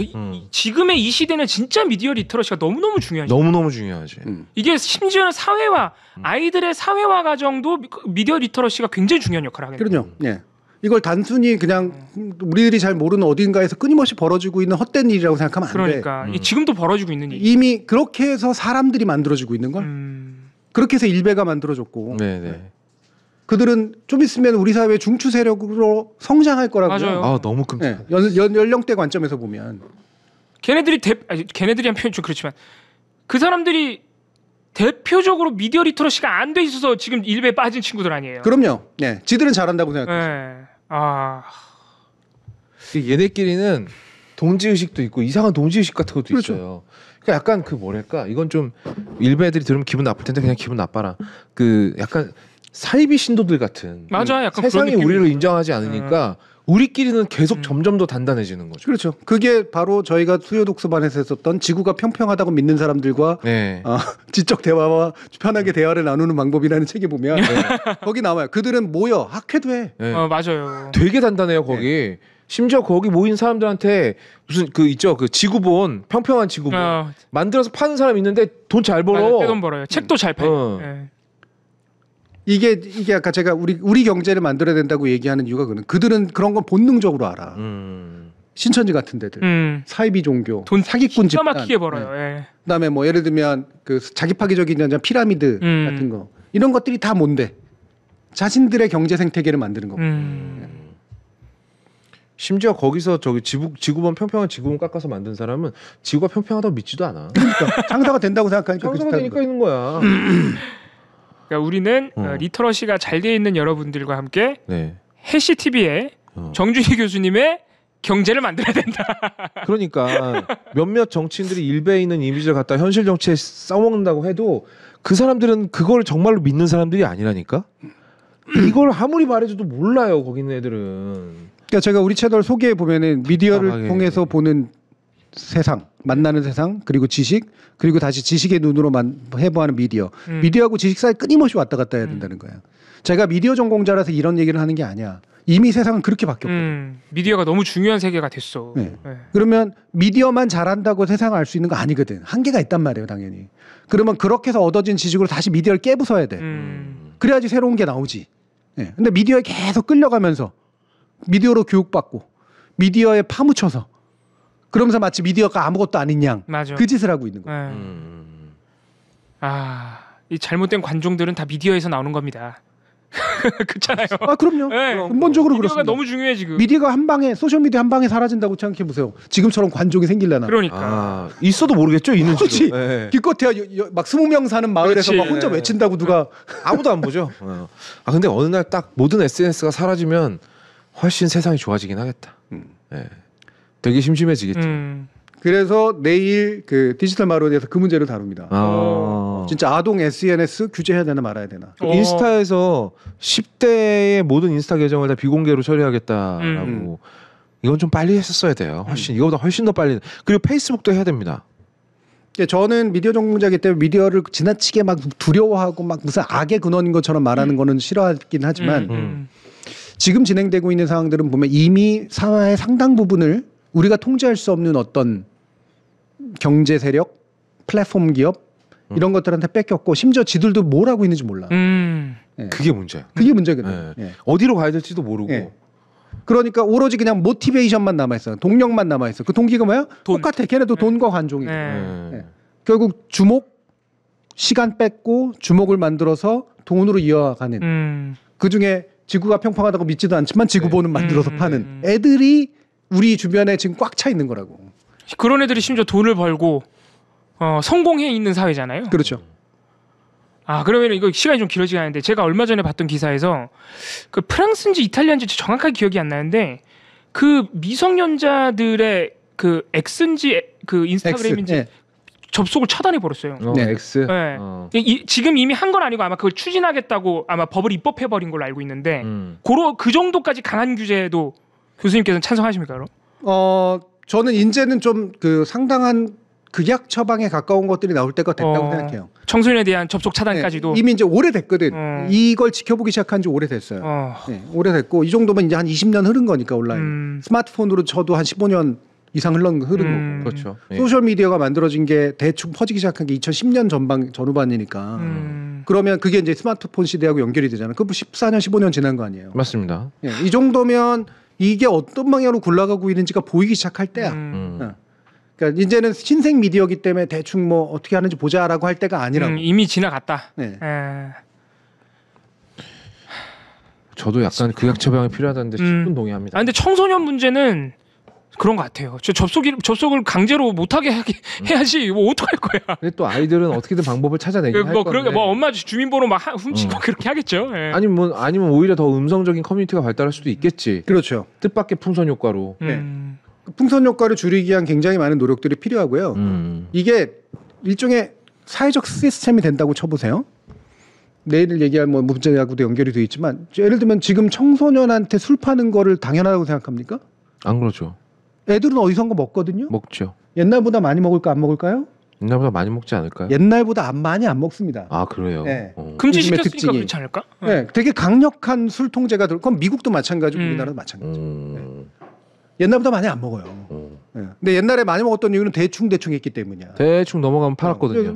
[SPEAKER 3] 지금의 이 시대는 진짜 미디어 리터러시가 너무너무 중요하죠.
[SPEAKER 1] 너무너무 중요하지.
[SPEAKER 3] 이게 심지어는 사회화, 아이들의 사회화 과정도 미디어 리터러시가 굉장히 중요한 역할을 하게
[SPEAKER 2] 됩니다. 그럼요. 예. 이걸 단순히 그냥 우리들이 잘 모르는 어딘가에서 끊임없이 벌어지고 있는 헛된 일이라고 생각하면 안 돼.
[SPEAKER 3] 그러니까 지금도 벌어지고 있는 일.
[SPEAKER 2] 이미 그렇게 해서 사람들이 만들어지고 있는 걸. 그렇게 해서 일베가 만들어졌고.
[SPEAKER 1] 네네.
[SPEAKER 2] 그들은 좀 있으면 우리 사회의 중추 세력으로 성장할 거라고요.
[SPEAKER 3] 맞아요.
[SPEAKER 1] 아, 너무 끔찍해.
[SPEAKER 2] 네. 연령대 관점에서 보면.
[SPEAKER 3] 걔네들이란 표현 좀 그렇지만 그 사람들이 대표적으로 미디어 리터러시가 안 돼 있어서 지금 일베에 빠진 친구들 아니에요.
[SPEAKER 2] 그럼요. 네, 지들은 잘한다고 생각해요.
[SPEAKER 3] 네. 아,
[SPEAKER 1] 얘네끼리는 동지의식도 있고 이상한 동지의식 같은 것도
[SPEAKER 2] 그렇죠.
[SPEAKER 1] 있어요. 그러니까 약간 그 뭐랄까 이건 좀 일베 애들이 들으면 기분 나쁠 텐데 그냥 기분 나빠라. 그 약간 사이비 신도들 같은.
[SPEAKER 3] 맞아, 약간
[SPEAKER 1] 세상이
[SPEAKER 3] 그런
[SPEAKER 1] 우리를 인정하지 않으니까 우리끼리는 계속 점점 더 단단해지는 거죠.
[SPEAKER 2] 그렇죠. 그게 바로 저희가 수요 독서반에서 했었던 지구가 평평하다고 믿는 사람들과
[SPEAKER 1] 네.
[SPEAKER 2] 지적 대화와 편하게 대화를 나누는 방법이라는 책에 보면 거기 나와요. 그들은 모여 학회도 해.
[SPEAKER 1] 네.
[SPEAKER 3] 맞아요.
[SPEAKER 1] 되게 단단해요 거기. 네. 심지어 거기 모인 사람들한테 무슨 그 있죠 그 지구본 평평한 지구본 만들어서 파는 사람 있는데 돈 잘 벌어.
[SPEAKER 3] 떼돈 벌어요. 책도 잘 팔고. 네.
[SPEAKER 2] 이게 아까 제가 우리 경제를 만들어야 된다고 얘기하는 이유가 그들은 그런 건 본능적으로 알아. 신천지 같은 데들, 사이비 종교,
[SPEAKER 3] 돈
[SPEAKER 2] 사기꾼 집단,
[SPEAKER 3] 막히게 벌어요. 네.
[SPEAKER 2] 그다음에 뭐 예를 들면 그 자기 파괴적인 피라미드 같은 거 이런 것들이 다 뭔데 자신들의 경제 생태계를 만드는 거고.
[SPEAKER 1] 심지어 거기서 저기 지구본 평평한 지구본 깎아서 만든 사람은 지구가 평평하다고 믿지도 않아.
[SPEAKER 2] 그러니까 장사가 된다고 생각하니까
[SPEAKER 1] 장사가 되니까 있는 거야.
[SPEAKER 3] 그러니까 우리는 리터러시가 잘 돼 있는 여러분들과 함께 해시 TV의 정준희 교수님의 경제를 만들어야 된다.
[SPEAKER 1] 그러니까 몇몇 정치인들이 일베에 있는 이미지를 갖다 현실 정치에 써먹는다고 해도 그 사람들은 그걸 정말로 믿는 사람들이 아니라니까. 이걸 아무리 말해줘도 몰라요 거기 있는 애들은.
[SPEAKER 2] 그러니까 제가 우리 채널 소개해 보면은 미디어를 통해서 보는 세상, 만나는 세상, 그리고 지식, 그리고 다시 지식의 눈으로 해부하는 미디어. 미디어하고 지식 사이 끊임없이 왔다 갔다 해야 된다는 거야. 제가 미디어 전공자라서 이런 얘기를 하는 게 아니야. 이미 세상은 그렇게 바뀌었거든.
[SPEAKER 3] 미디어가 너무 중요한 세계가 됐어.
[SPEAKER 2] 네. 그러면 미디어만 잘한다고 세상을 알 수 있는 거 아니거든. 한계가 있단 말이에요, 당연히. 그러면 그렇게 해서 얻어진 지식으로 다시 미디어를 깨부숴야 돼. 그래야지 새로운 게 나오지. 네. 근데 미디어에 계속 끌려가면서 미디어로 교육받고 미디어에 파묻혀서 그러면서 마치 미디어가 아무것도 아닌 양 그 짓을 하고 있는 거예요.
[SPEAKER 3] 이 잘못된 관종들은 다 미디어에서 나오는 겁니다. 그렇잖아요.
[SPEAKER 2] 그럼요.
[SPEAKER 3] 네.
[SPEAKER 2] 근본적으로
[SPEAKER 3] 미디어가
[SPEAKER 2] 그렇습니다.
[SPEAKER 3] 너무 중요해 지금.
[SPEAKER 2] 미디어가 한 방에 소셜미디어 한 방에 사라진다고 생각해 보세요. 지금처럼 관종이 생길려나.
[SPEAKER 3] 그러니까
[SPEAKER 1] 있어도 모르겠죠. 있는지.
[SPEAKER 2] 네. 기껏해야 막 20명 사는 마을에서 막 혼자 외친다고 누가
[SPEAKER 1] 아무도 안 보죠. 근데 어느 날 딱 모든 SNS가 사라지면 훨씬 세상이 좋아지긴 하겠다. 되게 심심해지겠죠.
[SPEAKER 2] 그래서 내일 그 디지털 마루에서 그 문제를 다룹니다. 진짜 아동 SNS 규제해야 되나 말아야 되나.
[SPEAKER 1] 인스타에서 10대의 모든 인스타 계정을 다 비공개로 처리하겠다라고. 이건 좀 빨리 했었어야 돼요. 이거보다 훨씬 더 빨리. 그리고 페이스북도 해야 됩니다.
[SPEAKER 2] 저는 미디어 전공자이기 때문에 미디어를 지나치게 막 두려워하고 막 무슨 악의 근원인 것처럼 말하는 거는 싫어하긴 하지만 지금 진행되고 있는 상황들은 보면 이미 사회의 상당 부분을 우리가 통제할 수 없는 어떤 경제 세력, 플랫폼 기업 이런 것들한테 뺏겼고 심지어 지들도 뭘 하고 있는지 몰라.
[SPEAKER 1] 그게 문제야.
[SPEAKER 2] 그게 문제거든.
[SPEAKER 1] 어디로 가야 될지도 모르고.
[SPEAKER 2] 그러니까 오로지 그냥 모티베이션만 남아있어. 동력만 남아있어. 그 동기가 뭐야? 똑같아. 걔네도 돈과 관종이고. 결국 주목, 시간 뺏고 주목을 만들어서 돈으로 이어가는. 그중에 지구가 평평하다고 믿지도 않지만 지구본은 만들어서 파는 애들이 우리 주변에 지금 꽉 차 있는 거라고.
[SPEAKER 3] 그런 애들이 심지어 돈을 벌고 성공해 있는 사회잖아요.
[SPEAKER 2] 그렇죠.
[SPEAKER 3] 그러면 이거 시간이 좀 길어지긴 하는데 제가 얼마 전에 봤던 기사에서 그 프랑스인지 이탈리아인지 정확하게 기억이 안 나는데 그 미성년자들의 그 X인지 그 인스타그램인지 접속을 차단해 버렸어요.
[SPEAKER 1] X.
[SPEAKER 3] 지금 이미 한 건 아니고 아마 그걸 추진하겠다고 아마 법을 입법해 버린 걸로 알고 있는데 그 정도까지 강한 규제도 교수님께서는 찬성하십니까? 그럼?
[SPEAKER 2] 저는 이제는 좀 그 상당한 극약 처방에 가까운 것들이 나올 때가 됐다고 생각해요.
[SPEAKER 3] 청소년에 대한 접속 차단까지도
[SPEAKER 2] 네, 이미 이제 오래됐거든. 이걸 지켜보기 시작한 지 오래됐어요. 네, 오래됐고 이 정도면 이제 한 20년 흐른 거니까 온라인. 스마트폰으로 쳐도 한 15년 이상 흐른 거고.
[SPEAKER 1] 그렇죠.
[SPEAKER 2] 소셜 미디어가 만들어진 게 대충 퍼지기 시작한 게 2010년 전후반이니까. 그러면 그게 이제 스마트폰 시대하고 연결이 되잖아요. 그 14년, 15년 지난 거 아니에요.
[SPEAKER 1] 맞습니다.
[SPEAKER 2] 네, 이 정도면 이게 어떤 방향으로 굴러가고 있는지가 보이기 시작할 때야. 그러니까 이제는 신생 미디어기 때문에 대충 뭐 어떻게 하는지 보자라고 할 때가 아니라고.
[SPEAKER 3] 이미 지나갔다.
[SPEAKER 2] 네.
[SPEAKER 3] 저도
[SPEAKER 1] 약간 극약 처방이 필요하다는데 10분 동의합니다.
[SPEAKER 3] 근데 청소년 문제는 그런 것 같아요. 접속을 강제로 못하게 해야지 뭐 어떡할 거야.
[SPEAKER 1] 근데 또 아이들은 어떻게든 방법을 찾아내긴 할 건데.
[SPEAKER 3] 그러게 뭐 엄마 주민번호 막 훔치고 그렇게 하겠죠. 예.
[SPEAKER 1] 아니면 오히려 더 음성적인 커뮤니티가 발달할 수도 있겠지.
[SPEAKER 2] 그렇죠.
[SPEAKER 1] 뜻밖의 풍선 효과로.
[SPEAKER 2] 네. 풍선 효과를 줄이기 위한 굉장히 많은 노력들이 필요하고요. 이게 일종의 사회적 시스템이 된다고 쳐보세요. 내일 얘기할 뭐 문제하고도 연결이 돼 있지만 예를 들면 지금 청소년한테 술 파는 거를 당연하다고 생각합니까?
[SPEAKER 1] 안 그렇죠.
[SPEAKER 2] 애들은 어디선가 먹거든요.
[SPEAKER 1] 먹죠.
[SPEAKER 2] 옛날보다 많이 먹을까 안 먹을까요?
[SPEAKER 1] 옛날보다 많이 먹지 않을까요?
[SPEAKER 2] 옛날보다 많이 안 먹습니다.
[SPEAKER 1] 아 그래요?
[SPEAKER 2] 네.
[SPEAKER 3] 금지시켰으니까 그렇지 않을까?
[SPEAKER 2] 네. 되게 강력한 술 통제가 그건 미국도 마찬가지고 우리나라도 마찬가지죠. 네. 옛날보다 많이 안 먹어요. 네. 근데 옛날에 많이 먹었던 이유는 대충 했기 때문이야.
[SPEAKER 1] 대충 넘어가면 팔았거든요.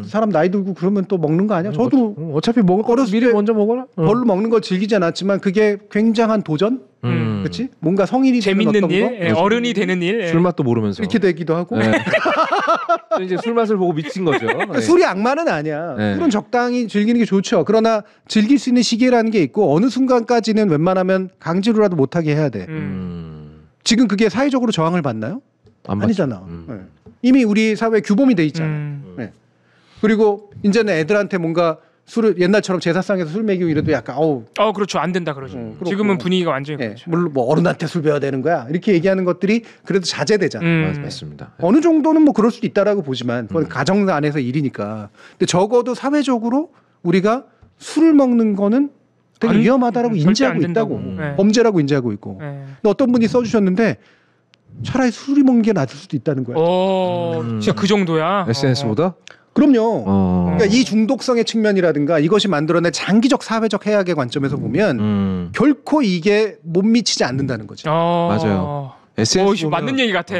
[SPEAKER 2] 사람 나이 들고 그러면 또 먹는 거 아니야? 저도
[SPEAKER 1] 어차피 먹을 거 미리 먼저 먹어라.
[SPEAKER 2] 별로 먹는 걸 즐기지 않았지만 그게 굉장한 도전. 그렇지? 뭔가 성인이
[SPEAKER 3] 재밌는
[SPEAKER 2] 어떤
[SPEAKER 3] 일,
[SPEAKER 2] 거?
[SPEAKER 3] 어른이 되는 일,
[SPEAKER 1] 술 맛도 모르면서
[SPEAKER 2] 이렇게 되기도 하고.
[SPEAKER 1] 네. 이제 술 맛을 보고 미친 거죠. 네.
[SPEAKER 2] 술이 악마는 아니야.
[SPEAKER 1] 네.
[SPEAKER 2] 술은 적당히 즐기는 게 좋죠. 그러나 즐길 수 있는 시기라는 게 있고 어느 순간까지는 웬만하면 강제로라도 못하게 해야 돼. 지금 그게 사회적으로 저항을 받나요? 아니잖아. 네. 이미 우리 사회에 규범이 돼 있잖아. 네. 그리고 이제는 애들한테 뭔가 술을 옛날처럼 제사상에서 술 먹이고 이래도 약간
[SPEAKER 3] 그렇죠. 안 된다 그러죠. 지금은 분위기가 완전히 그렇죠.
[SPEAKER 2] 물론 뭐 어른한테 술 배워야 되는 거야. 이렇게 얘기하는 것들이 그래도 자제되잖아.
[SPEAKER 1] 맞습니다.
[SPEAKER 2] 어느 정도는 뭐 그럴 수도 있다라고 보지만 그건 가정 안에서 일이니까. 근데 적어도 사회적으로 우리가 술을 먹는 거는 되게 위험하다라고 인지하고 있다고. 범죄라고 인지하고 있고. 근데 어떤 분이 써주셨는데 차라리 술이 먹는 게 나을 수도 있다는 거야.
[SPEAKER 3] 진짜 그 정도야?
[SPEAKER 1] SNS보다?
[SPEAKER 2] 그럼요. 그러니까 이 중독성의 측면이라든가 이것이 만들어낸 장기적 사회적 해악의 관점에서 보면 결코 이게 못 미치지 않는다는 거죠.
[SPEAKER 1] 맞아요. SNS 보면,
[SPEAKER 3] 맞는 얘기 같아.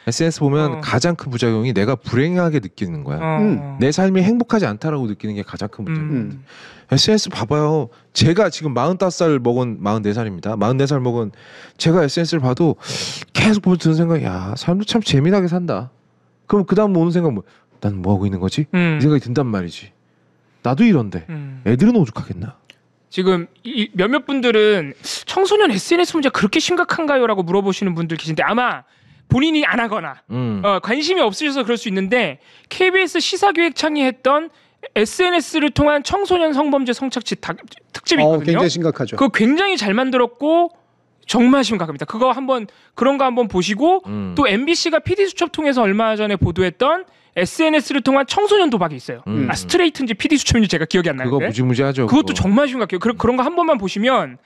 [SPEAKER 1] SNS 보면 가장 큰 부작용이 내가 불행하게 느끼는 거야. 내 삶이 행복하지 않다라고 느끼는 게 가장 큰 문제예요. SNS 봐봐요. 제가 지금 45살 먹은 44살입니다. 44살 먹은 제가 SNS를 봐도 계속 보면서 드는 생각이 사람들 참 재미나게 산다. 그럼 그 다음 오는 생각 난 뭐 하고 있는 거지? 이 생각이 든단 말이지. 나도 이런데 애들은 오죽하겠나?
[SPEAKER 3] 지금 몇몇 분들은 청소년 SNS 문제가 그렇게 심각한가요? 라고 물어보시는 분들 계신데 아마 본인이 안 하거나 관심이 없으셔서 그럴 수 있는데 KBS 시사기획창이 했던 SNS를 통한 청소년 성범죄 성착취 특집이 있거든요.
[SPEAKER 2] 굉장히 심각하죠.
[SPEAKER 3] 그거 굉장히 잘 만들었고 정말 심각합니다. 그런 거 한번 보시고 또 MBC가 PD수첩 통해서 얼마 전에 보도했던 SNS를 통한 청소년 도박이 있어요. 스트레이트인지 PD수첩인지 제가 기억이 안 나는데
[SPEAKER 1] 그거 무지무지하죠.
[SPEAKER 3] 그것도 정말 심각해요. 그런 거 한 번만 보시면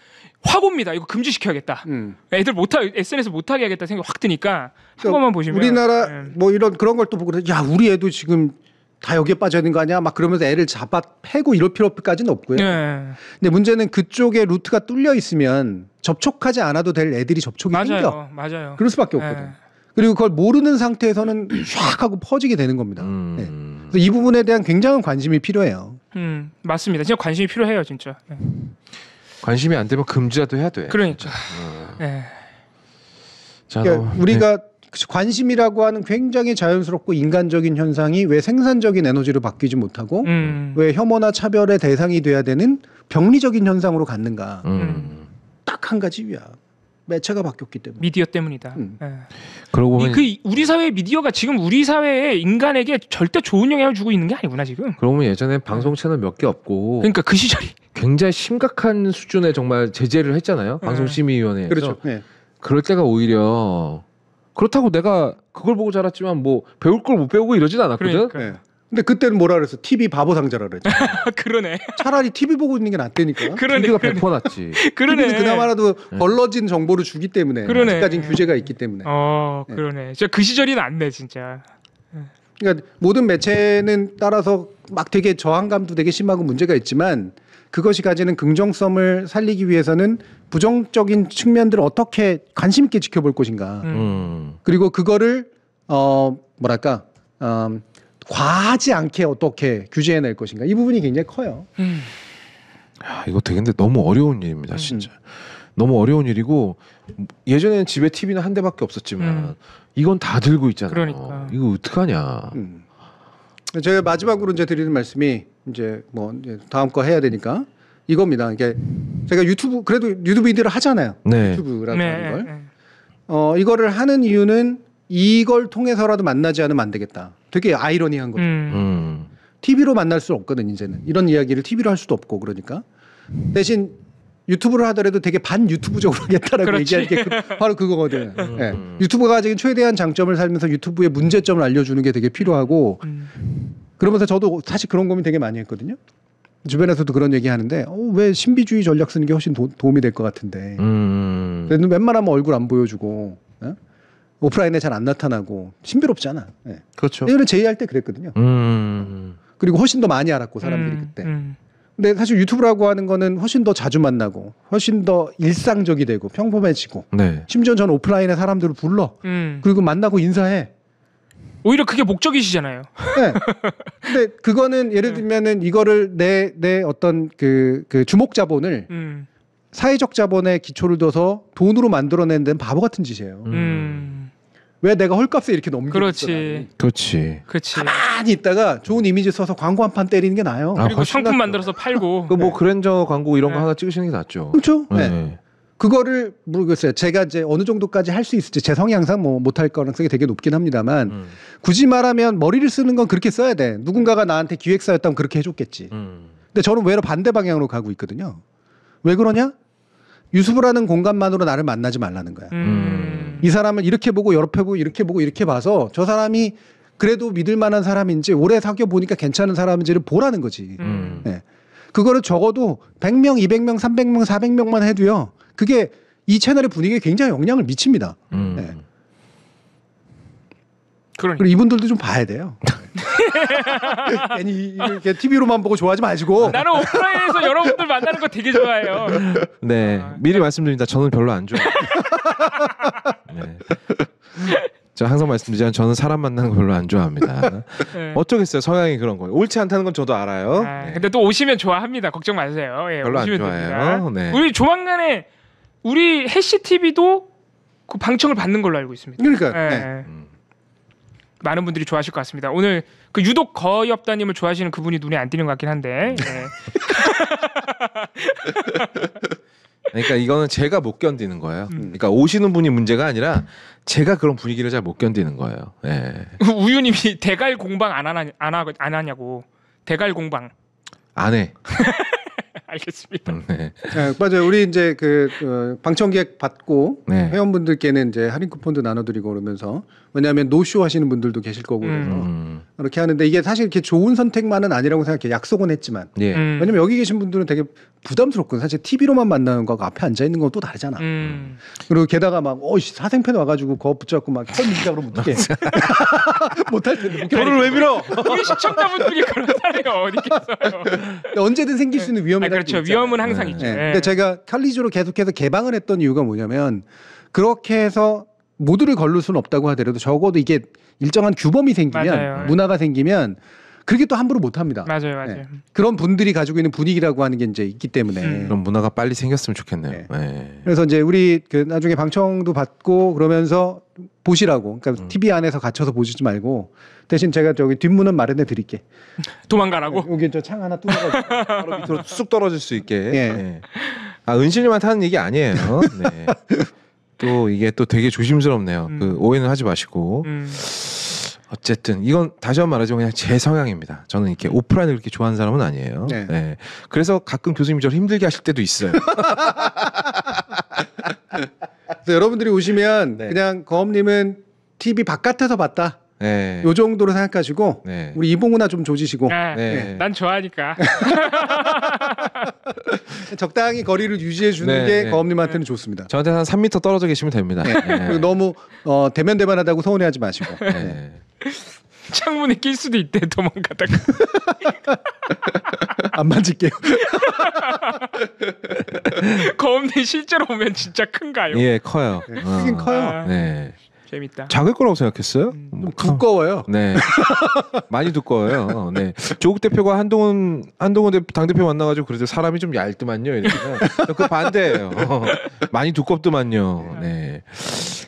[SPEAKER 3] 확 옵니다. 이거 금지시켜야겠다. 애들 SNS 못하게 하겠다 생각 확 드니까 한 번만 보시면
[SPEAKER 2] 우리나라 뭐 그런 걸 또 보고 우리 애도 지금 다 여기에 빠져 있는 거 아니야? 막 그러면서 애를 잡아 패고 이럴 필요까지는 없고요. 근데 문제는 그쪽에 루트가 뚫려 있으면 접촉하지 않아도 될 애들이 접촉이 생겨.
[SPEAKER 3] 맞아요.
[SPEAKER 2] 그럴 수밖에 없거든. 그리고 그걸 모르는 상태에서는 쫙 하고 퍼지게 되는 겁니다. 그래서 이 부분에 대한 굉장한 관심이 필요해요.
[SPEAKER 3] 맞습니다. 진짜 관심이 필요해요, 진짜.
[SPEAKER 1] 관심이 안 되면 금지라도 해야 돼.
[SPEAKER 3] 그러니까.
[SPEAKER 1] 자,
[SPEAKER 2] 그러니까 우리가 관심이라고 하는 굉장히 자연스럽고 인간적인 현상이 왜 생산적인 에너지로 바뀌지 못하고 왜 혐오나 차별의 대상이 돼야 되는 병리적인 현상으로 갔는가. 딱 한 가지 이유야. 매체가 바뀌었기 때문에.
[SPEAKER 3] 미디어 때문이다.
[SPEAKER 1] 그러고 보면
[SPEAKER 3] 우리 사회의 미디어가 지금 우리 사회의 인간에게 절대 좋은 영향을 주고 있는 게 아니구나 지금.
[SPEAKER 1] 그러고 보면 예전에 방송 채널 몇 개 없고
[SPEAKER 3] 그러니까 그 시절이
[SPEAKER 1] 굉장히 심각한 수준의 정말 제재를 했잖아요. 방송심의위원회에서.
[SPEAKER 2] 그렇죠.
[SPEAKER 1] 그럴 때가 오히려 그렇다고 내가 그걸 보고 자랐지만 뭐 배울 걸 못 배우고 이러진 않았거든.
[SPEAKER 3] 그러니까.
[SPEAKER 2] 근데 그때는 뭐라 그랬어? TV 바보 상자라 그랬죠.
[SPEAKER 3] 그러네.
[SPEAKER 2] 차라리 TV 보고 있는 게 낫다니까.
[SPEAKER 3] 그러네.
[SPEAKER 1] TV가 100% 낫지.
[SPEAKER 3] 그러네.
[SPEAKER 2] TV는 그나마라도 걸러진 정보를 주기 때문에.
[SPEAKER 3] 그러네.
[SPEAKER 2] 아직까지는 규제가 있기 때문에.
[SPEAKER 3] 그러네. 진짜 그 시절이 낫네 진짜.
[SPEAKER 2] 그러니까 모든 매체는 따라서 막 되게 저항감도 되게 심하고 문제가 있지만 그것이 가지는 긍정성을 살리기 위해서는 부정적인 측면들을 어떻게 관심 있게 지켜볼 것인가. 그리고 그거를 뭐랄까 과하지 않게 어떻게 규제해낼 것인가. 이 부분이 굉장히 커요.
[SPEAKER 1] 야, 이거 되게 근데 너무 어려운 일입니다, 진짜. 너무 어려운 일이고 예전에는 집에 TV는 한 대밖에 없었지만 이건 다 들고 있잖아요.
[SPEAKER 3] 그러니까.
[SPEAKER 1] 이거 어떡하냐.
[SPEAKER 2] 제가 마지막으로 이제 드리는 말씀이 이제 뭐 이제 다음 거 해야 되니까 이겁니다. 이게 제가 유튜브 그래도 유튜브인들을 하잖아요.
[SPEAKER 1] 네.
[SPEAKER 2] 유튜브라고 하는 걸. 이거를 하는 이유는 이걸 통해서라도 만나지 않으면 안 되겠다. 되게 아이러니한 거죠. TV로 만날 수 없거든 이제는. 이런 이야기를 TV로 할 수도 없고 그러니까 대신 유튜브를 하더라도 되게 반 유튜브적으로 하겠다라고
[SPEAKER 3] 그렇지.
[SPEAKER 2] 얘기하는 게 바로 그거거든. 네. 유튜브가 가진 최대한 장점을 살면서 유튜브의 문제점을 알려주는 게 되게 필요하고 그러면서 저도 사실 그런 고민 되게 많이 했거든요. 주변에서도 그런 얘기 하는데 왜 신비주의 전략 쓰는 게 훨씬 도움이 될 것 같은데 그래도 웬만하면 얼굴 안 보여주고 오프라인에 잘 안 나타나고 신비롭잖아. 네.
[SPEAKER 1] 그렇죠.
[SPEAKER 2] 이거는 제의할 때 그랬거든요. 그리고 훨씬 더 많이 알았고 사람들이 그때. 근데 사실 유튜브라고 하는 거는 훨씬 더 자주 만나고 훨씬 더 일상적이 되고 평범해지고
[SPEAKER 1] 네.
[SPEAKER 2] 심지어 저는 오프라인에 사람들을 불러 그리고 만나고 인사해.
[SPEAKER 3] 오히려 그게 목적이시잖아요.
[SPEAKER 2] 네. 근데 그거는 예를 들면은 이거를 내 어떤 그 주목 자본을 사회적 자본에 기초를 둬서 돈으로 만들어낸 데는 바보 같은 짓이에요. 왜 내가 헐값에 이렇게 넘기고
[SPEAKER 3] 그렇지.
[SPEAKER 1] 그렇지.
[SPEAKER 2] 가만히 있다가 좋은 이미지 써서 광고 한 판 때리는 게 나아요.
[SPEAKER 3] 그리고 상품 만들어서 팔고.
[SPEAKER 1] 그 뭐 그랜저 광고 이런 거 하나 찍으시는 게 낫죠.
[SPEAKER 2] 그렇죠. 네. 그거를 모르겠어요. 제가 이제 어느 정도까지 할 수 있을지 제 성향상 뭐 못할 가능성이 되게 높긴 합니다만 굳이 말하면 머리를 쓰는 건 그렇게 써야 돼. 누군가가 나한테 기획사였다면 그렇게 해줬겠지. 근데 저는 외로 반대 방향으로 가고 있거든요. 왜 그러냐? 유튜브라는 공간만으로 나를 만나지 말라는 거야. 이 사람을 이렇게 보고 이렇게 보고 이렇게 봐서 저 사람이 그래도 믿을 만한 사람인지 오래 사귀어 보니까 괜찮은 사람인지를 보라는 거지. 네. 그거를 적어도 100명, 200명, 300명, 400명만 해도요. 그게 이 채널의 분위기에 굉장히 영향을 미칩니다. 네. 그리고 이분들도 좀 봐야 돼요. 괜히 이렇게 TV로만 보고 좋아하지 마시고.
[SPEAKER 3] 나는 오프라인에서 여러분들 만나는 거 되게 좋아해요.
[SPEAKER 1] 네, 미리 말씀드립니다. 저는 별로 안 좋아해요. 네. 저 항상 말씀드리지만 저는 사람 만나는 거 별로 안 좋아합니다. 네. 어쩌겠어요. 성향이 그런 거예요. 옳지 않다는 건 저도 알아요.
[SPEAKER 3] 네. 근데 또 오시면 좋아합니다. 걱정 마세요. 예,
[SPEAKER 1] 별로
[SPEAKER 3] 오시면
[SPEAKER 1] 안 좋아해요. 네.
[SPEAKER 3] 우리 조만간에 우리 해시 TV도 그 방청을 받는 걸로 알고 있습니다.
[SPEAKER 2] 그러니까.
[SPEAKER 3] 네. 많은 분들이 좋아하실 것 같습니다. 오늘 그 유독 거의 없다님을 좋아하시는 그분이 눈에 안 띄는 것 같긴 한데. 네.
[SPEAKER 1] 그러니까 이거는 제가 못 견디는 거예요. 그러니까 오시는 분이 문제가 아니라 제가 그런 분위기를 잘 못 견디는 거예요. 네.
[SPEAKER 3] 우유님이 대갈 공방 안 하냐고. 대갈 공방.
[SPEAKER 1] 안 해.
[SPEAKER 3] 알겠습니다.
[SPEAKER 1] 네.
[SPEAKER 2] 네, 맞아요. 우리 이제 그 방청객 받고
[SPEAKER 1] 네.
[SPEAKER 2] 회원분들께는 이제 할인 쿠폰도 나눠드리고 그러면서 왜냐하면 노쇼 하시는 분들도 계실 거고 그래서 그렇게 하는데 이게 사실 이렇게 좋은 선택만은 아니라고 생각해. 약속은 했지만
[SPEAKER 1] 예.
[SPEAKER 2] 왜냐면 여기 계신 분들은 되게 부담스럽거든. 사실 TV로만 만나는 거하고 앞에 앉아 있는 건 또 다르잖아. 그리고 게다가 막 사생팬 와가지고 거 붙잡고 막 혈민작으로 못하게 못할 텐데.
[SPEAKER 1] 저를 왜 밀어?
[SPEAKER 3] 우리 시청자분들이 그렇다네요. 어디 있겠어요?
[SPEAKER 2] 언제든 생길 수 있는 위험이
[SPEAKER 3] 그렇죠. 위험은 항상 있죠.
[SPEAKER 2] 네. 근데 제가 칼리주로 계속해서 개방을 했던 이유가 뭐냐면 그렇게 해서 모두를 걸를 수는 없다고 하더라도 적어도 이게 일정한 규범이 생기면
[SPEAKER 3] 맞아요.
[SPEAKER 2] 문화가 생기면 그렇게 또 함부로 못 합니다.
[SPEAKER 3] 맞아요.
[SPEAKER 2] 네. 그런 분들이 가지고 있는 분위기라고 하는 게 이제 있기 때문에
[SPEAKER 1] 그런 문화가 빨리 생겼으면 좋겠네요.
[SPEAKER 2] 네.
[SPEAKER 1] 네.
[SPEAKER 2] 그래서 이제 우리 그 나중에 방청도 받고 그러면서 보시라고. 그러니까 TV 안에서 갇혀서 보시지 말고 대신 제가 저기 뒷문은 마련해 드릴게.
[SPEAKER 3] 도망가라고?
[SPEAKER 2] 여기 저 창 하나 뚫어가지고
[SPEAKER 1] 바로 밑으로 쑥 떨어질 수 있게.
[SPEAKER 2] 예.
[SPEAKER 1] 네. 아 은실님한테 하는 얘기 아니에요. 네. 또 이게 또 되게 조심스럽네요. 그 오해는 하지 마시고. 어쨌든 이건 다시 한번 말하자면 그냥 제 성향입니다. 저는 이렇게 오프라인을 그렇게 좋아하는 사람은 아니에요.
[SPEAKER 2] 네.
[SPEAKER 1] 네. 그래서 가끔 교수님이 저를 힘들게 하실 때도 있어요.
[SPEAKER 2] 그래서 여러분들이 오시면
[SPEAKER 1] 네.
[SPEAKER 2] 그냥 거엄님은 TV 바깥에서 봤다.
[SPEAKER 1] 네.
[SPEAKER 2] 요 정도로 생각하시고
[SPEAKER 1] 네.
[SPEAKER 2] 우리 이봉우나 좀 조지시고.
[SPEAKER 3] 네. 난 좋아하니까.
[SPEAKER 2] 적당히 거리를 유지해 주는 게 거업님한테는 좋습니다.
[SPEAKER 1] 저한테 한 3m 떨어져 계시면 됩니다.
[SPEAKER 2] 그리고 너무 대면대면하다고 서운해하지 마시고.
[SPEAKER 3] 창문에 낄 수도 있대 도망가다가.
[SPEAKER 2] 안 만질게요.
[SPEAKER 3] 거업님 실제로 보면 진짜 큰가요?
[SPEAKER 1] 예, 커요.
[SPEAKER 2] 크긴 커요.
[SPEAKER 1] 네.
[SPEAKER 3] 재밌다.
[SPEAKER 1] 작을 거라고 생각했어요?
[SPEAKER 2] 좀 두꺼워요.
[SPEAKER 1] 네, 많이 두꺼워요. 네, 조국 대표가 한동훈 당 대표 만나가지고 그래도 사람이 좀 얇더만요. 이러면 그 반대예요. 많이 두껍더만요. 네.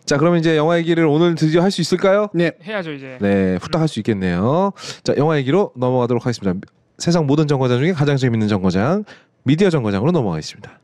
[SPEAKER 1] 자, 그러면 이제 영화 얘기를 오늘 드디어 할 수 있을까요?
[SPEAKER 2] 네,
[SPEAKER 3] 해야죠 이제.
[SPEAKER 1] 네, 후딱 할 수 있겠네요. 자, 영화 얘기로 넘어가도록 하겠습니다. 세상 모든 정거장 중에 가장 재밌는 정거장, 미디어 정거장으로 넘어가겠습니다.